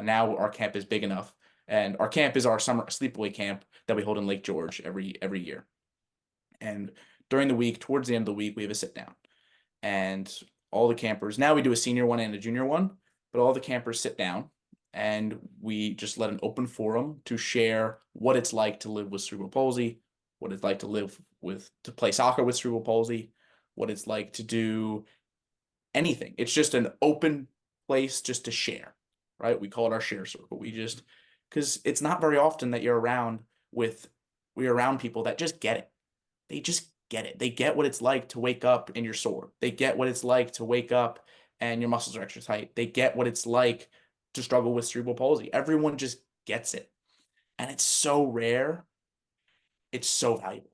Now our camp is big enough, and our camp is our summer sleepaway camp that we hold in Lake George every year. And during the week, towards the end of the week, we have a sit down, and all the campers. Now we do a senior one and a junior one, but all the campers sit down, and we just let an open forum to share what it's like to live with cerebral palsy, what it's like to play soccer with cerebral palsy, what it's like to do anything. It's just an open place just to share, right? We call it our share circle. Because it's not very often that we're around people that just get it. They just get it. They get what it's like to wake up and you're sore. They get what it's like to wake up and your muscles are extra tight. They get what it's like to struggle with cerebral palsy. Everyone just gets it. And it's so rare. It's so valuable.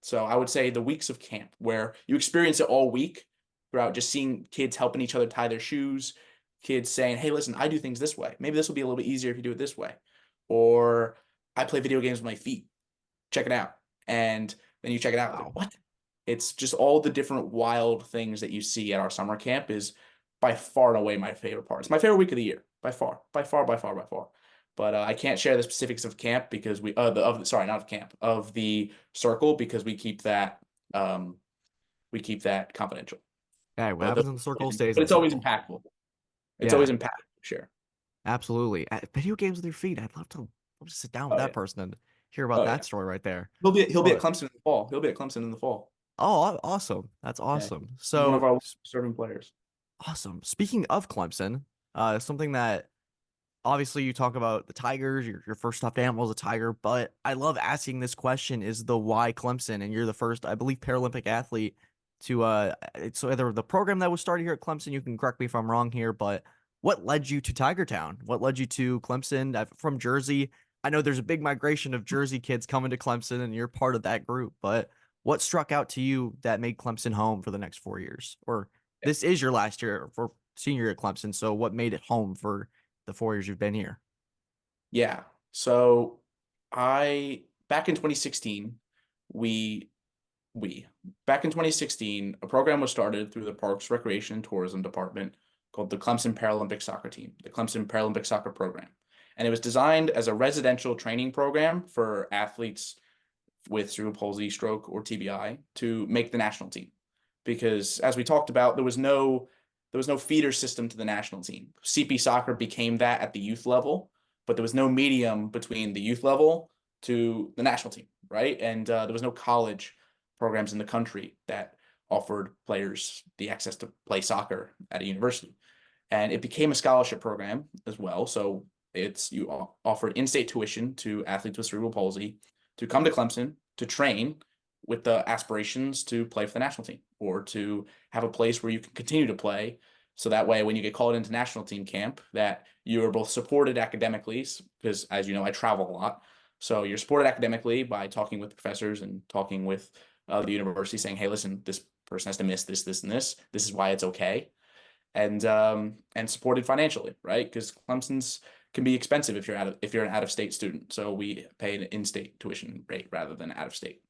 So I would say the weeks of camp where you experience it all week throughout just seeing kids helping each other tie their shoes, kids saying, hey, listen, I do things this way. Maybe this will be a little bit easier if you do it this way. Or I play video games with my feet. Check it out. And then you check it out. wow. Like, what? It's just all the different wild things that you see at our summer camp is by far and away my favorite part. It's my favorite week of the year, by far, by far, by far, by far. But I can't share the specifics of camp because sorry, not of camp, of the circle because we keep that confidential. Yeah, what But happens in the circle stays but in the it's always circle. impactful. It's Yeah, always impactful. Sure. absolutely. Video games with your feet. Love to sit down with Oh that yeah. person and hear about Oh yeah. that story right there. He'll be at But Clemson in the fall. He'll be at Clemson in the fall. oh, awesome. That's Yeah. awesome. He's one of So our serving players. awesome. Speaking of Clemson, something that obviously you talk about the Tigers, your first stuffed animal is a tiger, but I love asking this question is the why Clemson? And you're the first, I believe, Paralympic athlete to it's either the program that was started here at Clemson, you can correct me if I'm wrong here, but what led you to Tigertown? What led you to Clemson? From Jersey? I know there's a big migration of Jersey kids coming to Clemson and you're part of that group, but what struck out to you that made Clemson home for the next 4 years? Or this is your last year for senior year at Clemson, so what made it home for the 4 years you've been here? Yeah. So I back in 2016, we we back in 2016, a program was started through the Parks, Recreation, and Tourism Department called the Clemson Paralympic Soccer Team, the Clemson Paralympic Soccer Program. And it was designed as a residential training program for athletes with cerebral palsy, stroke, or TBI to make the national team. Because as we talked about, there was no feeder system to the national team. CP soccer became that at the youth level, but there was no medium between the youth level to the national team, right? And there was no college programs in the country that offered players the access to play soccer at a university. And it became a scholarship program as well. So you offered in-state tuition to athletes with cerebral palsy to come to Clemson to train with the aspirations to play for the national team or to have a place where you can continue to play. So that way, when you get called into national team camp, that you are both supported academically, because as you know, I travel a lot. So you're supported academically by talking with professors and talking with the university saying, hey, listen, this person has to miss this, this, and this. This is why it's okay. And supported financially, right? Because Clemson's can be expensive if you're an out of state student. So we pay an in-state tuition rate rather than out of state.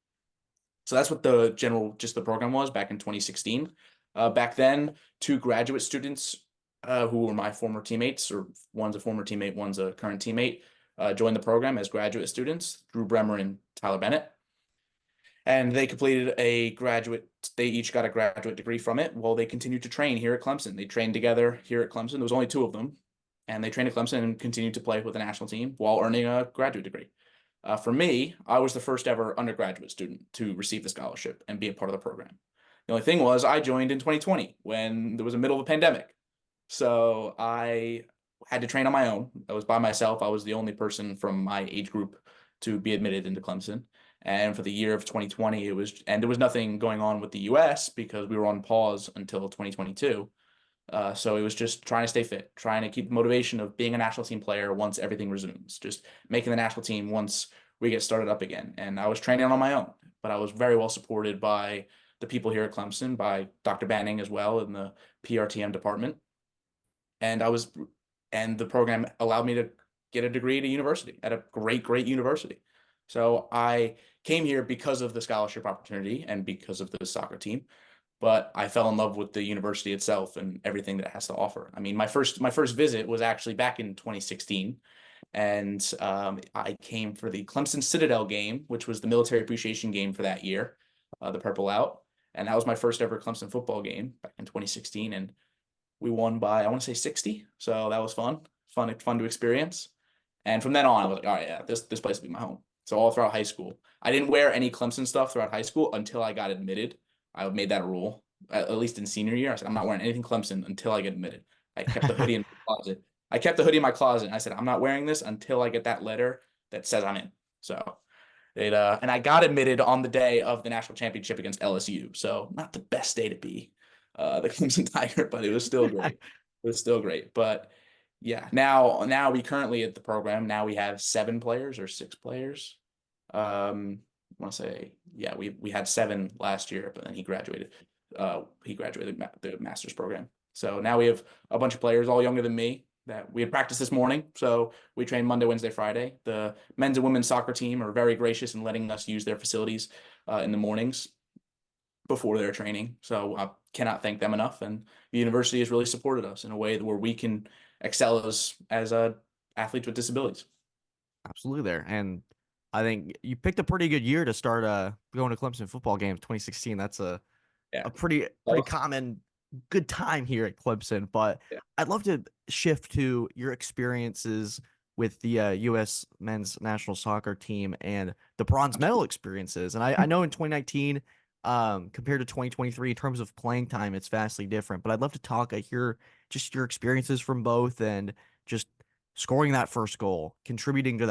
So that's what the the program was back in 2016. Back then, two graduate students who were my former teammates, or one's a former teammate, one's a current teammate, joined the program as graduate students, Drew Bremer and Tyler Bennett. And they they each got a graduate degree from it. Well, they continued to train here at Clemson. They trained together here at Clemson. There was only two of them. And they trained at Clemson and continued to play with the national team while earning a graduate degree. For me, I was the first ever undergraduate student to receive the scholarship and be a part of the program. The only thing was I joined in 2020 when there was a middle of a pandemic. So I had to train on my own. I was by myself. I was the only person from my age group to be admitted into Clemson. And for the year of 2020, there was nothing going on with the US because we were on pause until 2022. So it was just trying to stay fit, trying to keep the motivation of being a national team player once everything resumes, just making the national team once we get started up again. And I was training on my own, but I was very well supported by the people here at Clemson, by Dr. Banning as well in the PRTM department. And the program allowed me to get a degree at a university, at a great university. So I came here because of the scholarship opportunity and because of the soccer team, but I fell in love with the university itself and everything that it has to offer. I mean, my first visit was actually back in 2016, and I came for the Clemson Citadel game, which was the military appreciation game for that year, the Purple Out, and that was my first ever Clemson football game back in 2016, and we won by, I want to say 60, so that was fun to experience. And from then on, I was like, all right, yeah, this place will be my home. So all throughout high school, I didn't wear any Clemson stuff throughout high school until I got admitted. I made that a rule, at least in senior year. I said, I'm not wearing anything Clemson until I get admitted. I kept the hoodie in my closet. And I said, I'm not wearing this until I get that letter that says I'm in. So and I got admitted on the day of the national championship against LSU. So not the best day to be the Clemson Tiger, but it was still great. It was still great. But yeah, now we currently at the program, now we have 7 players or 6 players. I want to say, yeah, we had 7 last year, but then he graduated the master's program. So now we have a bunch of players, all younger than me, that we had practiced this morning. So we train Monday, Wednesday, Friday. The men's and women's soccer team are very gracious in letting us use their facilities in the mornings before their training. So I cannot thank them enough. And the university has really supported us in a way where we can excel as athletes with disabilities. Absolutely there. And I think you picked a pretty good year to start going to Clemson football games, 2016. That's a pretty common good time here at Clemson. But Yeah. I'd love to shift to your experiences with the U.S. men's national soccer team and the bronze medal experiences. And I know in 2019, compared to 2023, in terms of playing time, it's vastly different. But I'd love to hear just your experiences from both and just scoring that first goal, contributing to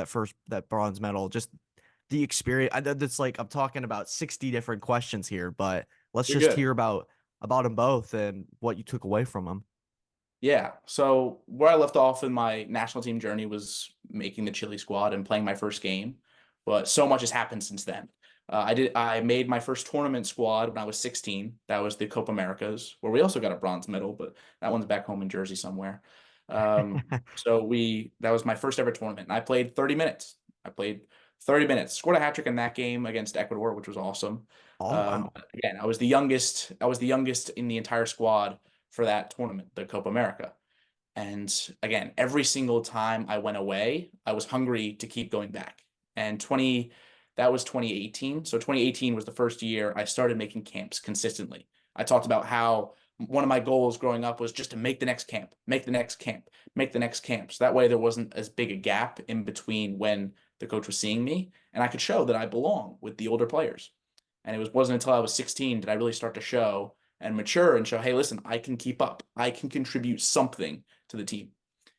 that bronze medal, just the experience. That's like I'm talking about 60 different questions here, but let's You're just good. hear about them both and what you took away from them. Yeah. So where I left off in my national team journey was making the Chile squad and playing my first game. But so much has happened since then. I made my first tournament squad when I was 16. That was the Copa Americas, where we also got a bronze medal, but that one's back home in Jersey somewhere. That was my first ever tournament. And I played 30 minutes. Scored a hat trick in that game against Ecuador, which was awesome. Oh wow. Again, I was the youngest in the entire squad for that tournament, the Copa America. And again, every single time I went away, I was hungry to keep going back. And that was 2018. So 2018 was the first year I started making camps consistently. I talked about how one of my goals growing up was just to make the next camp, make the next camp, make the next camp. So that way there wasn't as big a gap in between when the coach was seeing me and I could show that I belong with the older players. And it wasn't until I was 16 did I really start to show and mature and show, hey, listen, I can keep up. I can contribute something to the team.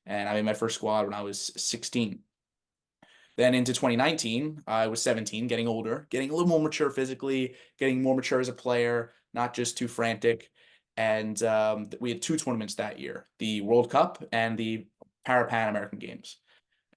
And I made my first squad when I was 16. Then into 2019, I was 17, getting older, getting a little more mature physically, getting more mature as a player, not just too frantic. And we had 2 tournaments that year, the World Cup and the Pan American Games.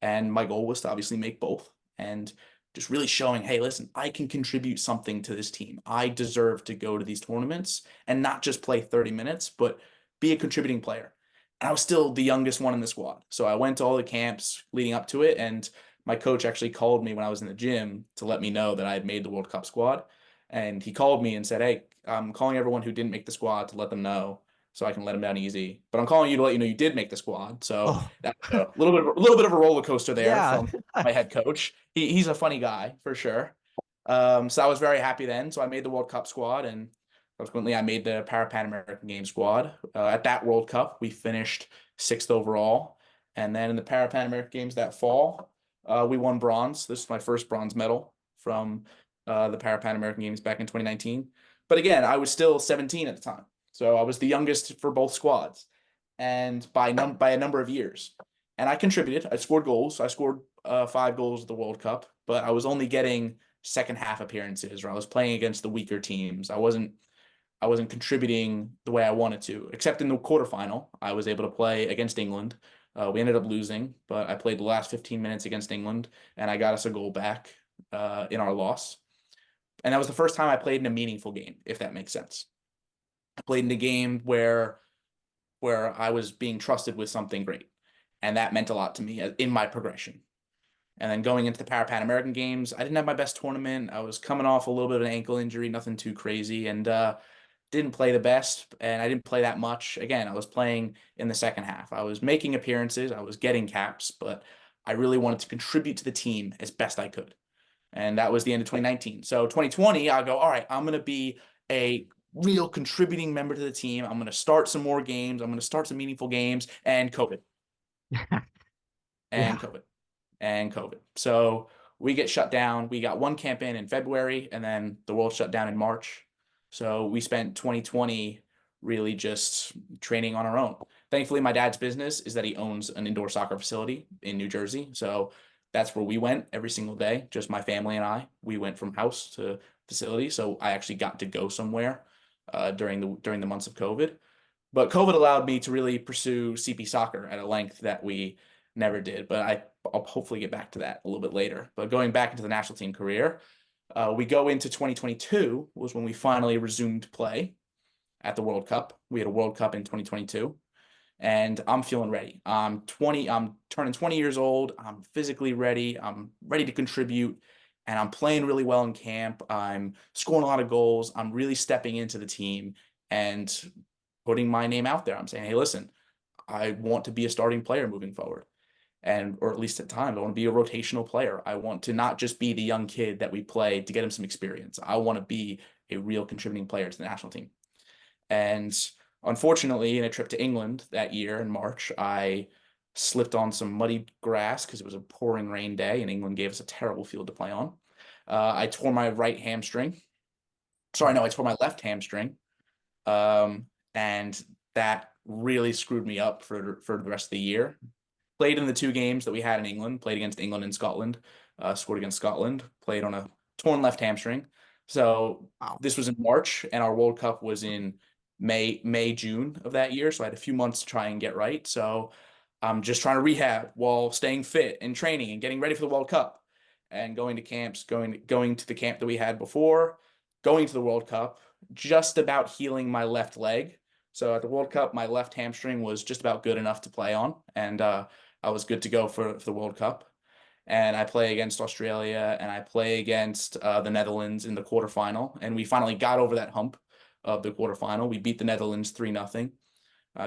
And my goal was to obviously make both and just really showing, hey, listen, I can contribute something to this team. I deserve to go to these tournaments and not just play 30 minutes, but be a contributing player. And I was still the youngest one in the squad. So I went to all the camps leading up to it. And my coach actually called me when I was in the gym to let me know that I had made the World Cup squad. And he called me and said, "Hey, I'm calling everyone who didn't make the squad to let them know so I can let them down easy. But I'm calling you to let you know you did make the squad." So Oh, that's a little bit of a roller coaster there yeah. from my head coach. He's a funny guy for sure. So I was very happy then. So I made the World Cup squad, and subsequently I made the Pan American Games squad. At that World Cup, we finished sixth overall, and then in the Pan American Games that fall, we won bronze. This is my first bronze medal from the Pan American Games back in 2019. But again, I was still 17 at the time, so I was the youngest for both squads, and by a number of years. And I contributed. I scored goals. I scored 5 goals at the World Cup, but I was only getting second half appearances, or I was playing against the weaker teams. I wasn't contributing the way I wanted to, except in the quarterfinal. I was able to play against England. We ended up losing, but I played the last 15 minutes against England, and I got us a goal back in our loss. And that was the first time I played in a meaningful game, if that makes sense. I played in a game where I was being trusted with something great, and that meant a lot to me in my progression. And then going into the Pan American Games, I didn't have my best tournament. I was coming off a little bit of an ankle injury, nothing too crazy, and didn't play the best. And I didn't play that much. Again, I was playing in the second half. I was making appearances, I was getting caps, but I really wanted to contribute to the team as best I could. And that was the end of 2019. So 2020, I'll go, all right, I'm going to be a real contributing member to the team. I'm going to start some more games. I'm going to start some meaningful games, and COVID and Yeah. COVID and COVID. So we get shut down. We got one camp in February, and then the world shut down in March. So we spent 2020 really just training on our own. Thankfully, my dad's business is that he owns an indoor soccer facility in New Jersey. So that's where we went every single day, just my family and I. We went from house to facility. So I actually got to go somewhere during the months of COVID. But COVID allowed me to really pursue CP soccer at a length that we never did. But I'll hopefully get back to that a little bit later. But going back into the national team career, we go into 2022 was when we finally resumed play at the World Cup. We had a World Cup in 2022, and I'm feeling ready. I'm turning 20 years old. I'm physically ready. I'm ready to contribute, and I'm playing really well in camp. I'm scoring a lot of goals. I'm really stepping into the team and putting my name out there. I'm saying, hey, listen, I want to be a starting player moving forward. And or at least at times, I want to be a rotational player. I want to not just be the young kid that we play to get him some experience. I want to be a real contributing player to the national team. And unfortunately, in a trip to England that year in March, I slipped on some muddy grass because it was a pouring rain day, and England gave us a terrible field to play on. I tore my right hamstring. Sorry, no, I tore my left hamstring. And that really screwed me up for the rest of the year. Played in the 2 games that we had in England, played against England and Scotland, scored against Scotland, played on a torn left hamstring. So Wow. this was in March, and our World Cup was in June of that year. So I had a few months to try and get right. So I'm just trying to rehab while staying fit and training and getting ready for the World Cup and going to camps, going to the camp that we had before, going to the World Cup, just about healing my left leg. So at the World Cup, my left hamstring was just about good enough to play on, and I was good to go for the World Cup. And I play against Australia, and I play against the Netherlands in the quarterfinal, and we finally got over that hump of the quarterfinal. We beat the Netherlands 3-0.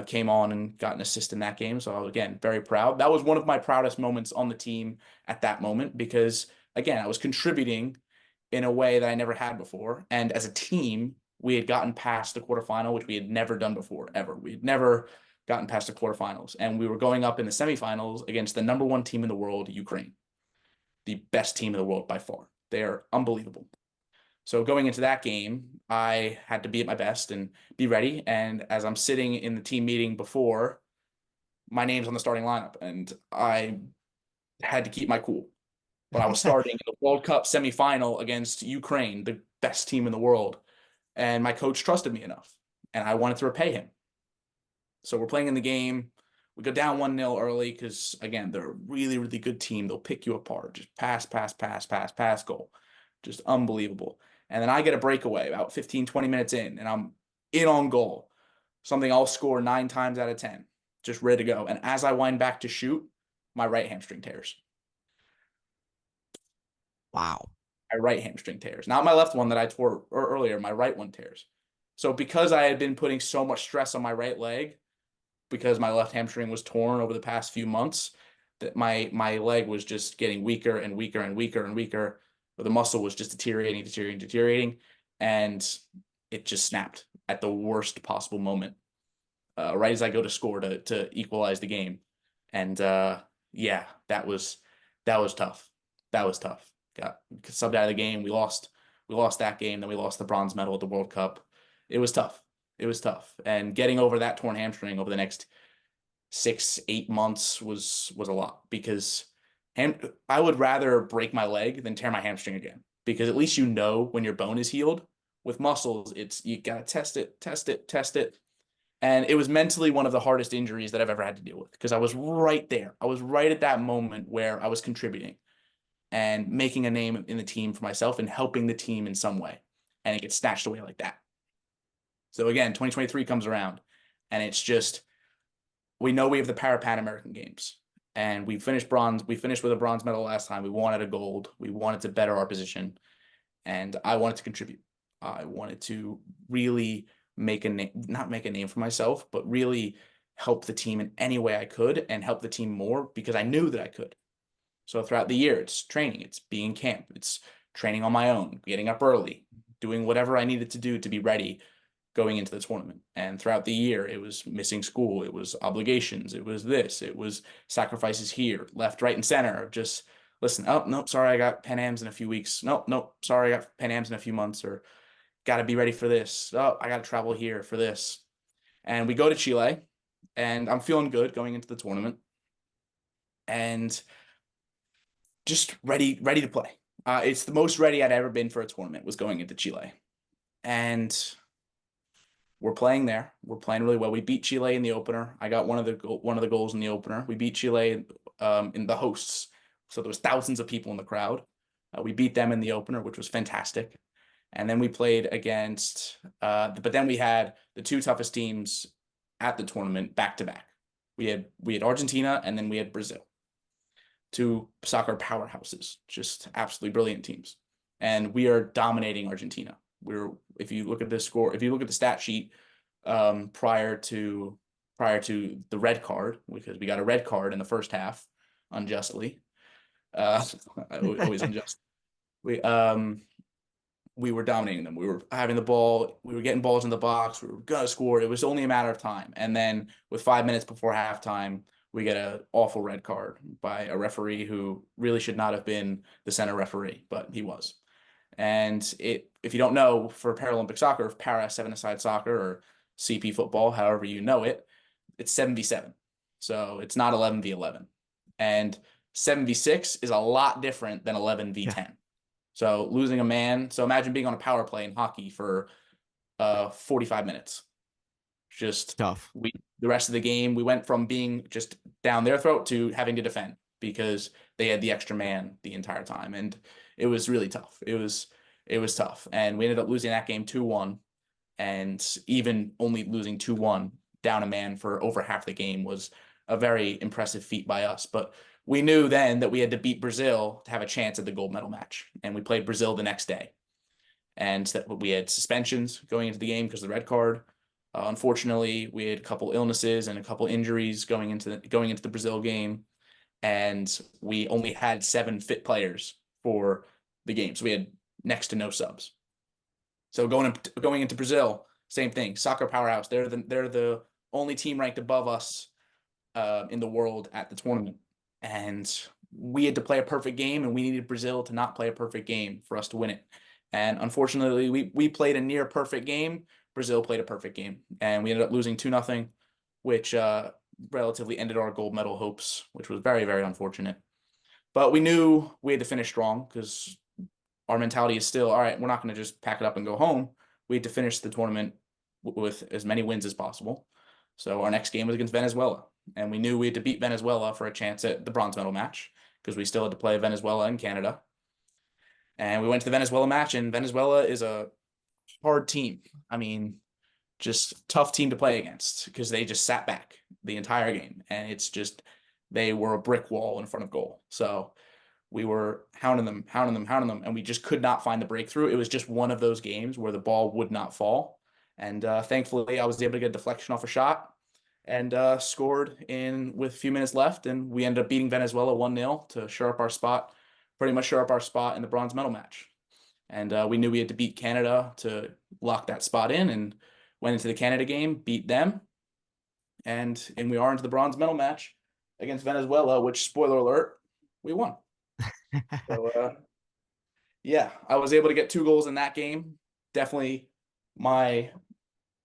Came on and got an assist in that game. So I was, again, very proud. That was one of my proudest moments on the team at that moment because, again, I was contributing in a way that I never had before. And as a team, we had gotten past the quarterfinal, which we had never done before, ever. We had never gotten past the quarterfinals. And we were going up in the semifinals against the number 1 team in the world, Ukraine, the best team in the world by far. They are unbelievable. So going into that game, I had to be at my best and be ready. And as I'm sitting in the team meeting before, my name's on the starting lineup, and I had to keep my cool. But I was starting in the World Cup semifinal against Ukraine, the best team in the world. And my coach trusted me enough, and I wanted to repay him. So we're playing in the game. We go down 1-0 early because, again, they're a really, really good team. They'll pick you apart. Just pass, goal. Just unbelievable. And then I get a breakaway about 15, 20 minutes in, and I'm in on goal. Something I'll score 9 times out of 10. Just ready to go. And as I wind back to shoot, my right hamstring tears. Wow. my right hamstring tears, not my left one that I tore earlier. My right one tears. So because I had been putting so much stress on my right leg, because my left hamstring was torn over the past few months, that my leg was just getting weaker and weaker and weaker and weaker. But the muscle was just deteriorating, and it just snapped at the worst possible moment, right as I go to score to equalize the game. And yeah, that was tough. That was tough. Got subbed out of the game. We lost that game. Then we lost the bronze medal at the World Cup. It was tough. It was tough. And getting over that torn hamstring over the next 6, 8 months was a lot, because I would rather break my leg than tear my hamstring again, because at least you know when your bone is healed. With muscles, it's you gotta test it, test it, test it. And it was mentally one of the hardest injuries that I've ever had to deal with, because I was right there. I was right at that moment where I was contributing and making a name in the team for myself and helping the team in some way. And it gets snatched away like that. So again, 2023 comes around, and it's just, we know we have the Pan American Games, and we finished bronze. We finished with a bronze medal last time. We wanted a gold. We wanted to better our position, and I wanted to contribute. I wanted to really make a name, not make a name for myself, but really help the team in any way I could, and help the team more, because I knew that I could. So throughout the year, it's training, it's being in camp, it's training on my own, getting up early, doing whatever I needed to do to be ready going into the tournament. And throughout the year, it was missing school, it was obligations, it was this, it was sacrifices here, left, right, and center. Just listen, oh, no, sorry, I got Pan Ams in a few weeks. No, sorry, I got Pan Ams in a few months, or got to be ready for this. Oh, I got to travel here for this. And we go to Chile, and I'm feeling good going into the tournament, and just ready to play. It's the most ready I'd ever been for a tournament, was going into Chile. And we're playing there. We're playing really well. We beat Chile in the opener. I got one of the goals in the opener. We beat Chile in the hosts. So there was thousands of people in the crowd. We beat them in the opener, which was fantastic. And then we played against, but then we had the two toughest teams at the tournament back to back. We had Argentina, and then we had Brazil. Two soccer powerhouses, just absolutely brilliant teams. And we are dominating Argentina. If you look at the score, if you look at the stat sheet, prior to the red card, because we got a red card in the first half, unjustly, always unjust. We were dominating them. We were having the ball. We were getting balls in the box. We were gonna score. It was only a matter of time. And then with 5 minutes before halftime, we get an awful red card by a referee who really should not have been the center referee, but he was. And if you don't know, for Paralympic soccer, para 7-a-side soccer, or CP football, however you know it, it's 7v7. So it's not 11v11. And 7v6 is a lot different than 11v10. Yeah. So losing a man. So imagine being on a power play in hockey for 45 minutes. Just tough. The rest of the game, we went from being just down their throat to having to defend, because they had the extra man the entire time. And it was really tough. It was tough. And we ended up losing that game 2-1. And even only losing 2-1 down a man for over half the game was a very impressive feat by us. But we knew then that we had to beat Brazil to have a chance at the gold medal match. And we played Brazil the next day. And that we had suspensions going into the game because of the red card. Unfortunately, we had a couple illnesses and a couple injuries going into the Brazil game. And we only had 7 fit players for the game. So we had next to no subs. So going into Brazil, same thing. Soccer powerhouse. They're the only team ranked above us in the world at the tournament. And we had to play a perfect game, and we needed Brazil to not play a perfect game for us to win it. And unfortunately, we played a near perfect game. Brazil played a perfect game, and we ended up losing 2-0, which relatively ended our gold medal hopes, which was very, very unfortunate. But we knew we had to finish strong, because our mentality is still, all right, we're not going to just pack it up and go home. We had to finish the tournament with as many wins as possible. So our next game was against Venezuela. And we knew we had to beat Venezuela for a chance at the bronze medal match, because we still had to play Venezuela and Canada. And we went to the Venezuela match, and Venezuela is a hard team. I mean, just tough team to play against, because they just sat back the entire game. And it's just, they were a brick wall in front of goal. So We were hounding them, hounding them, hounding them, and we just could not find the breakthrough. It was just one of those games where the ball would not fall. And thankfully, I was able to get a deflection off a shot and scored in with a few minutes left. And we ended up beating Venezuela 1-0 to shore up our spot, pretty much shore up our spot in the bronze medal match. And we knew we had to beat Canada to lock that spot in, and went into the Canada game, beat them, and we are into the bronze medal match against Venezuela, which, spoiler alert, we won. So yeah, I was able to get 2 goals in that game. Definitely my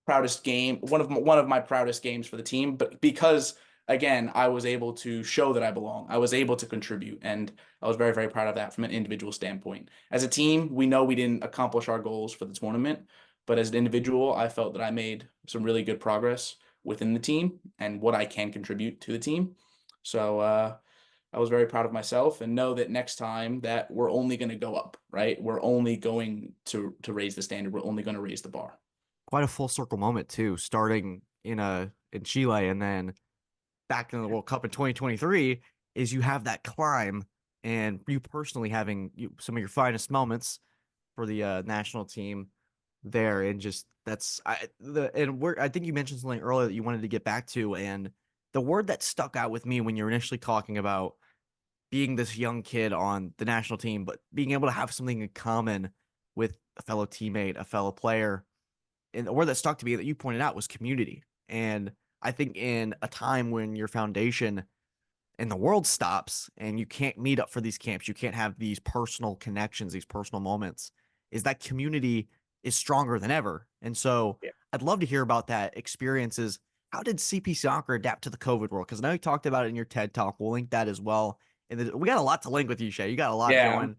proudest game, one of my proudest games for the team, but because again, I was able to show that I belong. I was able to contribute, and I was very, very proud of that from an individual standpoint. As a team, we know we didn't accomplish our goals for the tournament, but as an individual, I felt that I made some really good progress within the team and what I can contribute to the team. So I was very proud of myself, and know that next time that we're only going to go up, right? We're only going to raise the standard. We're only going to raise the bar. Quite a full circle moment too, starting in Chile and then back in the World Cup in 2023, is you have that climb and you personally having some of your finest moments for the national team there. And just I think you mentioned something earlier that you wanted to get back to, and the word that stuck out with me when you're initially talking about being this young kid on the national team, but being able to have something in common with a fellow teammate, a fellow player, and the word that stuck to me that you pointed out was community. And I think in a time when your foundation and the world stops and you can't meet up for these camps, you can't have these personal connections, these personal moments, is that community is stronger than ever. And so Yeah. I'd love to hear about that experiences. How did CP soccer adapt to the COVID world? Because I know you talked about it in your TED talk. We'll link that as well. And we got a lot to link with you, Shea. You got a lot Yeah. going.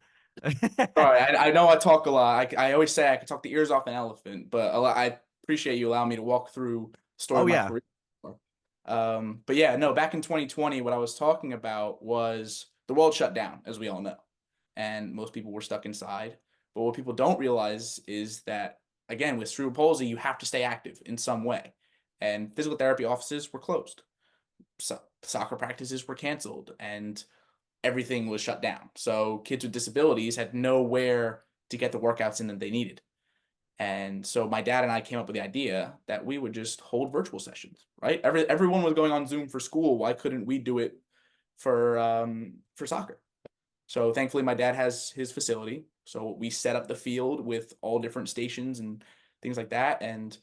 Sorry, I know I talk a lot. I always say I can talk the ears off an elephant, but I appreciate you allowing me to walk through the story Oh, of my yeah. career. But yeah, no, back in 2020, what I was talking about was the world shut down, as we all know, and most people were stuck inside. But what people don't realize is that, again, with cerebral palsy, you have to stay active in some way, and physical therapy offices were closed. So soccer practices were canceled, and everything was shut down. So kids with disabilities had nowhere to get the workouts in that they needed. And so my dad and I came up with the idea that we would just hold virtual sessions, right? Everyone was going on Zoom for school. Why couldn't we do it for soccer? So thankfully my dad has his facility. So we set up the field with all different stations and things like that. And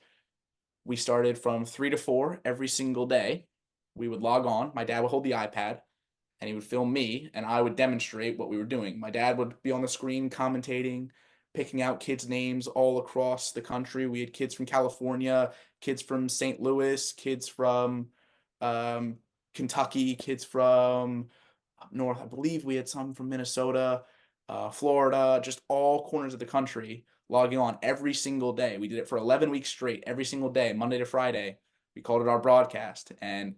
we started from 3 to 4 every single day. We would log on. My dad would hold the iPad and he would film me and I would demonstrate what we were doing. My dad would be on the screen commentating, picking out kids' names all across the country. We had kids from California, kids from St. Louis, kids from um, Kentucky, kids from up north. I believe we had some from Minnesota, Florida, just all corners of the country logging on every single day. We did it for 11 weeks straight, every single day, Monday to Friday. We called it our broadcast, and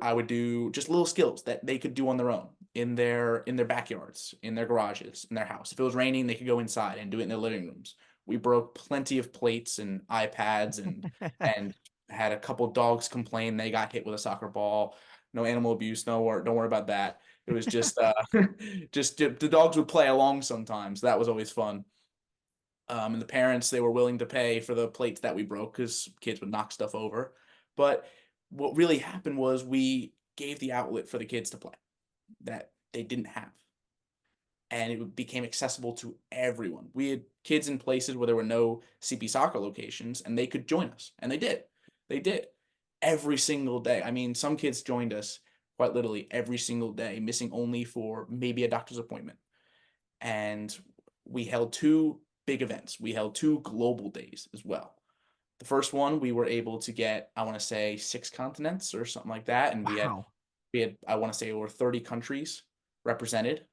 I would do just little skills that they could do on their own in their backyards, in their garages, in their house. If it was raining, they could go inside and do it in their living rooms. We broke plenty of plates and iPads and had a couple dogs complain they got hit with a soccer ball. No animal abuse, don't worry about that. It was just just the dogs would play along sometimes. That was always fun. And the parents, they were willing to pay for the plates that we broke because kids would knock stuff over. But what really happened was we gave the outlet for the kids to play that they didn't have. And it became accessible to everyone. We had kids in places where there were no CP soccer locations, and they could join us. And they did. They did. Every single day. I mean, some kids joined us quite literally every single day, missing only for maybe a doctor's appointment. And we held 2 big events. We held 2 global days as well. The first one, we were able to get, I want to say, 6 continents or something like that. And Wow. we had, I want to say, over 30 countries represented.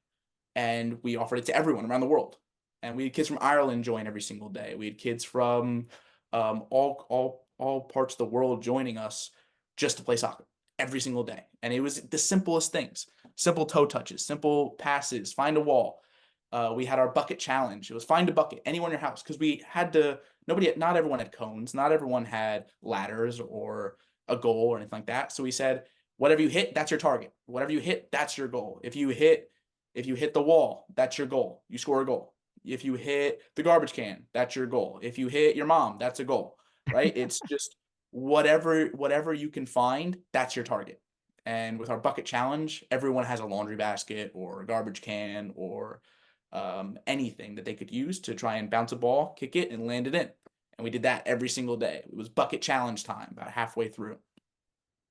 And we offered it to everyone around the world. And we had kids from Ireland join every single day. We had kids from all parts of the world joining us just to play soccer every single day. And it was the simplest things, simple toe touches, simple passes, find a wall. We had our bucket challenge. It was find a bucket, anyone in your house, because we had to. Not everyone had cones, not everyone had ladders or a goal or anything like that. So we said, whatever you hit, that's your target. Whatever you hit, that's your goal. If you hit If you hit the wall, that's your goal. You score a goal. If you hit the garbage can, that's your goal. If you hit your mom, that's a goal, right? It's just whatever you can find, that's your target. And with our bucket challenge, everyone has a laundry basket or a garbage can or anything that they could use to try and bounce a ball, kick it, and land it in. And we did that every single day. It was bucket challenge time, about halfway through.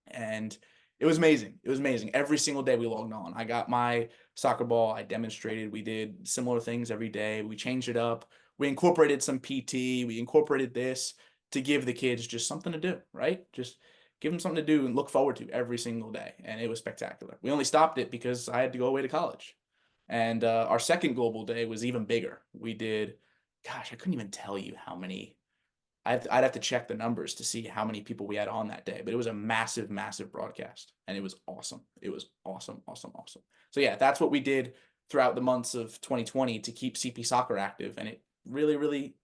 And it was amazing. It was amazing. Every single day we logged on. I got my soccer ball. I demonstrated. We did similar things every day. We changed it up. We incorporated some PT. We incorporated this to give the kids just something to do, right? Just give them something to do and look forward to every single day. And it was spectacular. We only stopped it because I had to go away to college. And our second global day was even bigger. We did, gosh, I couldn't even tell you how many. I'd have to check the numbers to see how many people we had on that day, but it was a massive, massive broadcast, and it was awesome. It was awesome, awesome, awesome. So yeah, that's what we did throughout the months of 2020 to keep CP Soccer active, and it went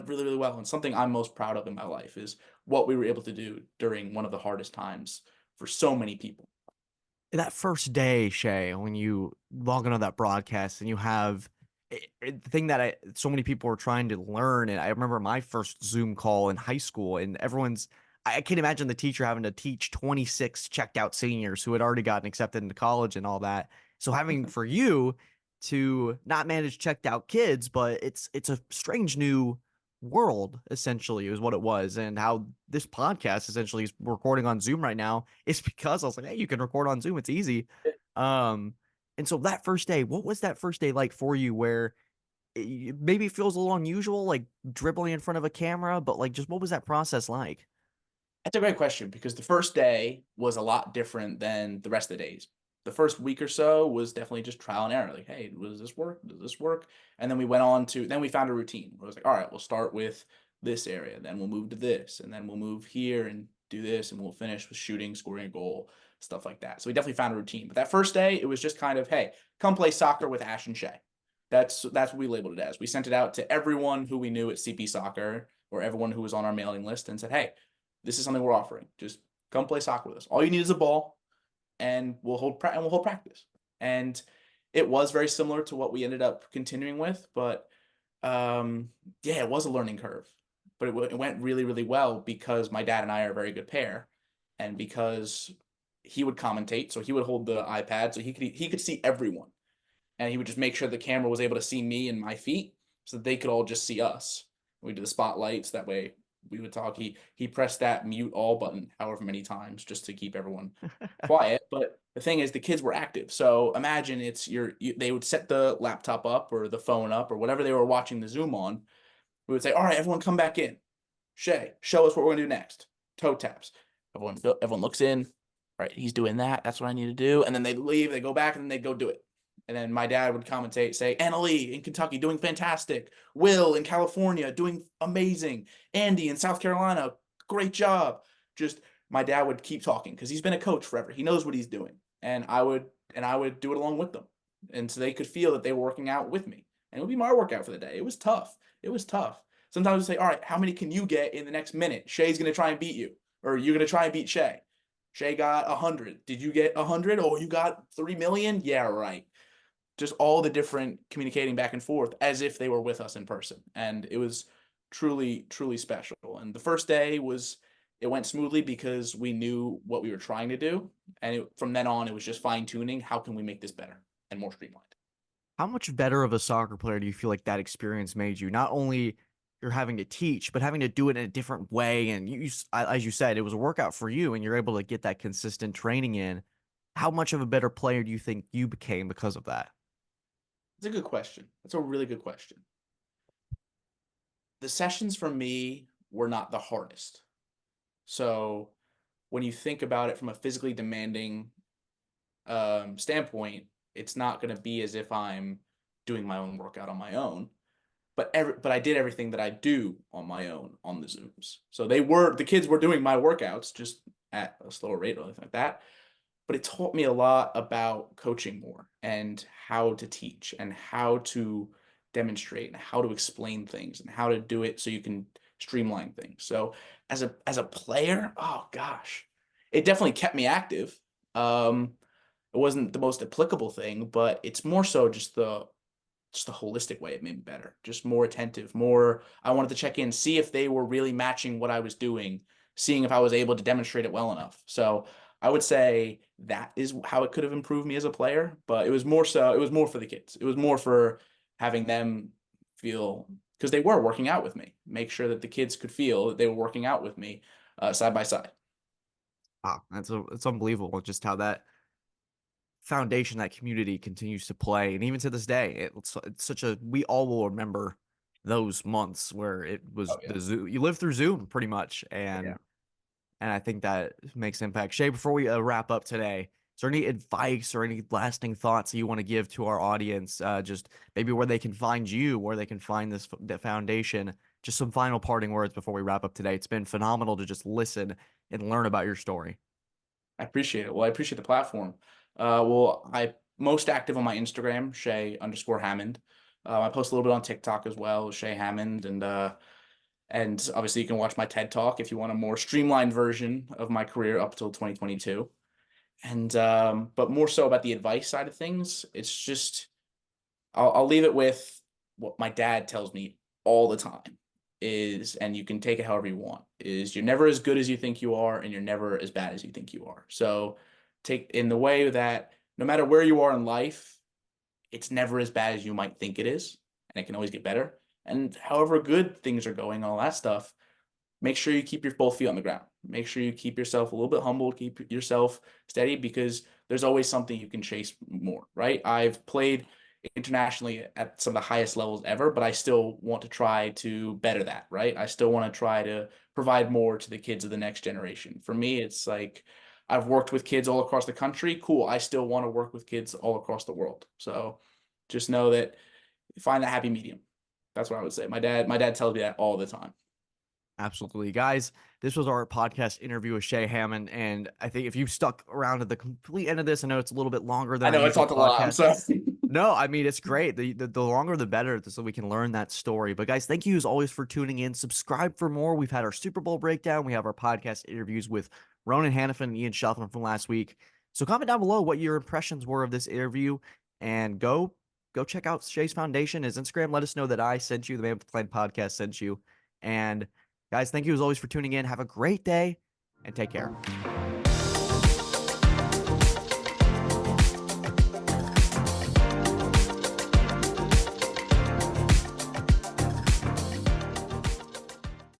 really, really well. And something I'm most proud of in my life is what we were able to do during one of the hardest times for so many people. That first day, Shea, when you log into that broadcast and you have the thing that so many people are trying to learn, and I remember my first Zoom call in high school, and I can't imagine the teacher having to teach 26 checked out seniors who had already gotten accepted into college and all that. So having for you to not manage checked out kids, but it's a strange new world essentially is what it was. And how this podcast essentially is recording on Zoom right now is because I was like, hey, you can record on Zoom, it's easy. And so that first day, what was that first day like for you, where maybe feels a little unusual, like dribbling in front of a camera, but like just what was that process like? That's a great question because the first day was a lot different than the rest of the days. The first week or so was definitely just trial and error. Like, hey, does this work? Does this work? And then we found a routine where it was like, all right, we'll start with this area, then we'll move to this, and then we'll move here and do this, and we'll finish with shooting, scoring a goal, stuff like that. So we definitely found a routine. But that first day, it was just kind of, hey, come play soccer with Ash and Shea. That's what we labeled it as. We sent it out to everyone who we knew at CP Soccer or everyone who was on our mailing list and said, hey, this is something we're offering. Just come play soccer with us. All you need is a ball, and we'll hold practice. And it was very similar to what we ended up continuing with, but yeah, it was a learning curve. But it went really, really well because my dad and I are a very good pair, and because he would commentate, so he would hold the iPad, so he could see everyone, and he would just make sure the camera was able to see me and my feet, so that they could all just see us. We did the spotlights that way. We would talk. He pressed that mute all button however many times just to keep everyone quiet. But the thing is, the kids were active. So imagine they would set the laptop up or the phone up or whatever they were watching the Zoom on. We would say, all right, everyone come back in. Shea, show us what we're gonna do next. Toe taps. Everyone looks in. Right, he's doing that. That's what I need to do. And then they leave. They go back and then they go do it. And then my dad would commentate, say, Anna Lee in Kentucky doing fantastic. Will in California doing amazing. Andy in South Carolina, great job. Just my dad would keep talking because he's been a coach forever. He knows what he's doing. And I would do it along with them. And so they could feel that they were working out with me. And it would be my workout for the day. It was tough. It was tough. Sometimes we say, all right, how many can you get in the next minute? Shea's going to try and beat you. Or you're going to try and beat Shea. Shea got 100. Did you get 100? Oh, you got 3 million? Yeah, right. Just all the different communicating back and forth as if they were with us in person. And it was truly, truly special. And the first day it went smoothly because we knew what we were trying to do. And from then on, it was just fine tuning. How can we make this better and more streamlined? How much better of a soccer player do you feel like that experience made you? Not only you're having to teach, but having to do it in a different way. And as you said, it was a workout for you, and you're able to get that consistent training in. How much of a better player do you think you became because of that? That's a good question. That's a really good question. The sessions for me were not the hardest. So when you think about it from a physically demanding standpoint, it's not going to be as if I'm doing my own workout on my own. But I did everything that I do on my own on the Zooms. So the kids were doing my workouts just at a slower rate or anything like that. But it taught me a lot about coaching more and how to teach and how to demonstrate and how to explain things and how to do it so you can streamline things. So as a player, oh gosh, it definitely kept me active. it wasn't the most applicable thing, but it's more so just the holistic way it made me better, just more attentive, more. I wanted to check in, see if they were really matching what I was doing, seeing if I was able to demonstrate it well enough. So I would say that is how it could have improved me as a player, but it was more so, it was more for the kids. It was more for having them feel, because they were working out with me, make sure that the kids could feel that they were working out with me side by side. Wow, it's unbelievable just how that foundation, that community continues to play. And even to this day, it's such a, we all will remember those months where it was Oh yeah. the Zoom, you lived through Zoom pretty much. Yeah. And I think that makes impact. Shea, before we wrap up today, is there any advice or any lasting thoughts that you want to give to our audience? Just maybe where they can find you, where they can find the foundation. Just some final parting words before we wrap up today. It's been phenomenal to just listen and learn about your story. I appreciate it. Well, I appreciate the platform. Well, I most active on my Instagram, Shea_Hammond. I post a little bit on TikTok as well, Shea Hammond, and obviously you can watch my TED Talk if you want a more streamlined version of my career up till 2022. And but more so about the advice side of things, it's just I'll leave it with what my dad tells me all the time is, and you can take it however you want, is you're never as good as you think you are, and you're never as bad as you think you are. So take in the way that no matter where you are in life, it's never as bad as you might think it is, and it can always get better. And however good things are going, all that stuff, make sure you keep your both feet on the ground. Make sure you keep yourself a little bit humble, keep yourself steady, because there's always something you can chase more, right? I've played internationally at some of the highest levels ever, but I still want to try to better that, right? I still want to try to provide more to the kids of the next generation. For me, it's like I've worked with kids all across the country. Cool. I still want to work with kids all across the world. So just know that, find that happy medium. That's what I would say. My dad tells me that all the time. Absolutely. Guys, this was our podcast interview with Shea Hammond. And I think if you stuck around to the complete end of this, I know it's a little bit longer than I our know I usual talked a lot. I'm podcast. sorry. No, I mean, it's great. The longer the better, so we can learn that story. But guys, thank you as always for tuning in. Subscribe for more. We've had our Super Bowl breakdown. We have our podcast interviews with Ronan Hannafin and Ian Shelton from last week. So comment down below what your impressions were of this interview, and go check out Shea's Foundation, his Instagram. Let us know that I sent you, the Man with the Plan podcast sent you. And guys, thank you as always for tuning in. Have a great day and take care.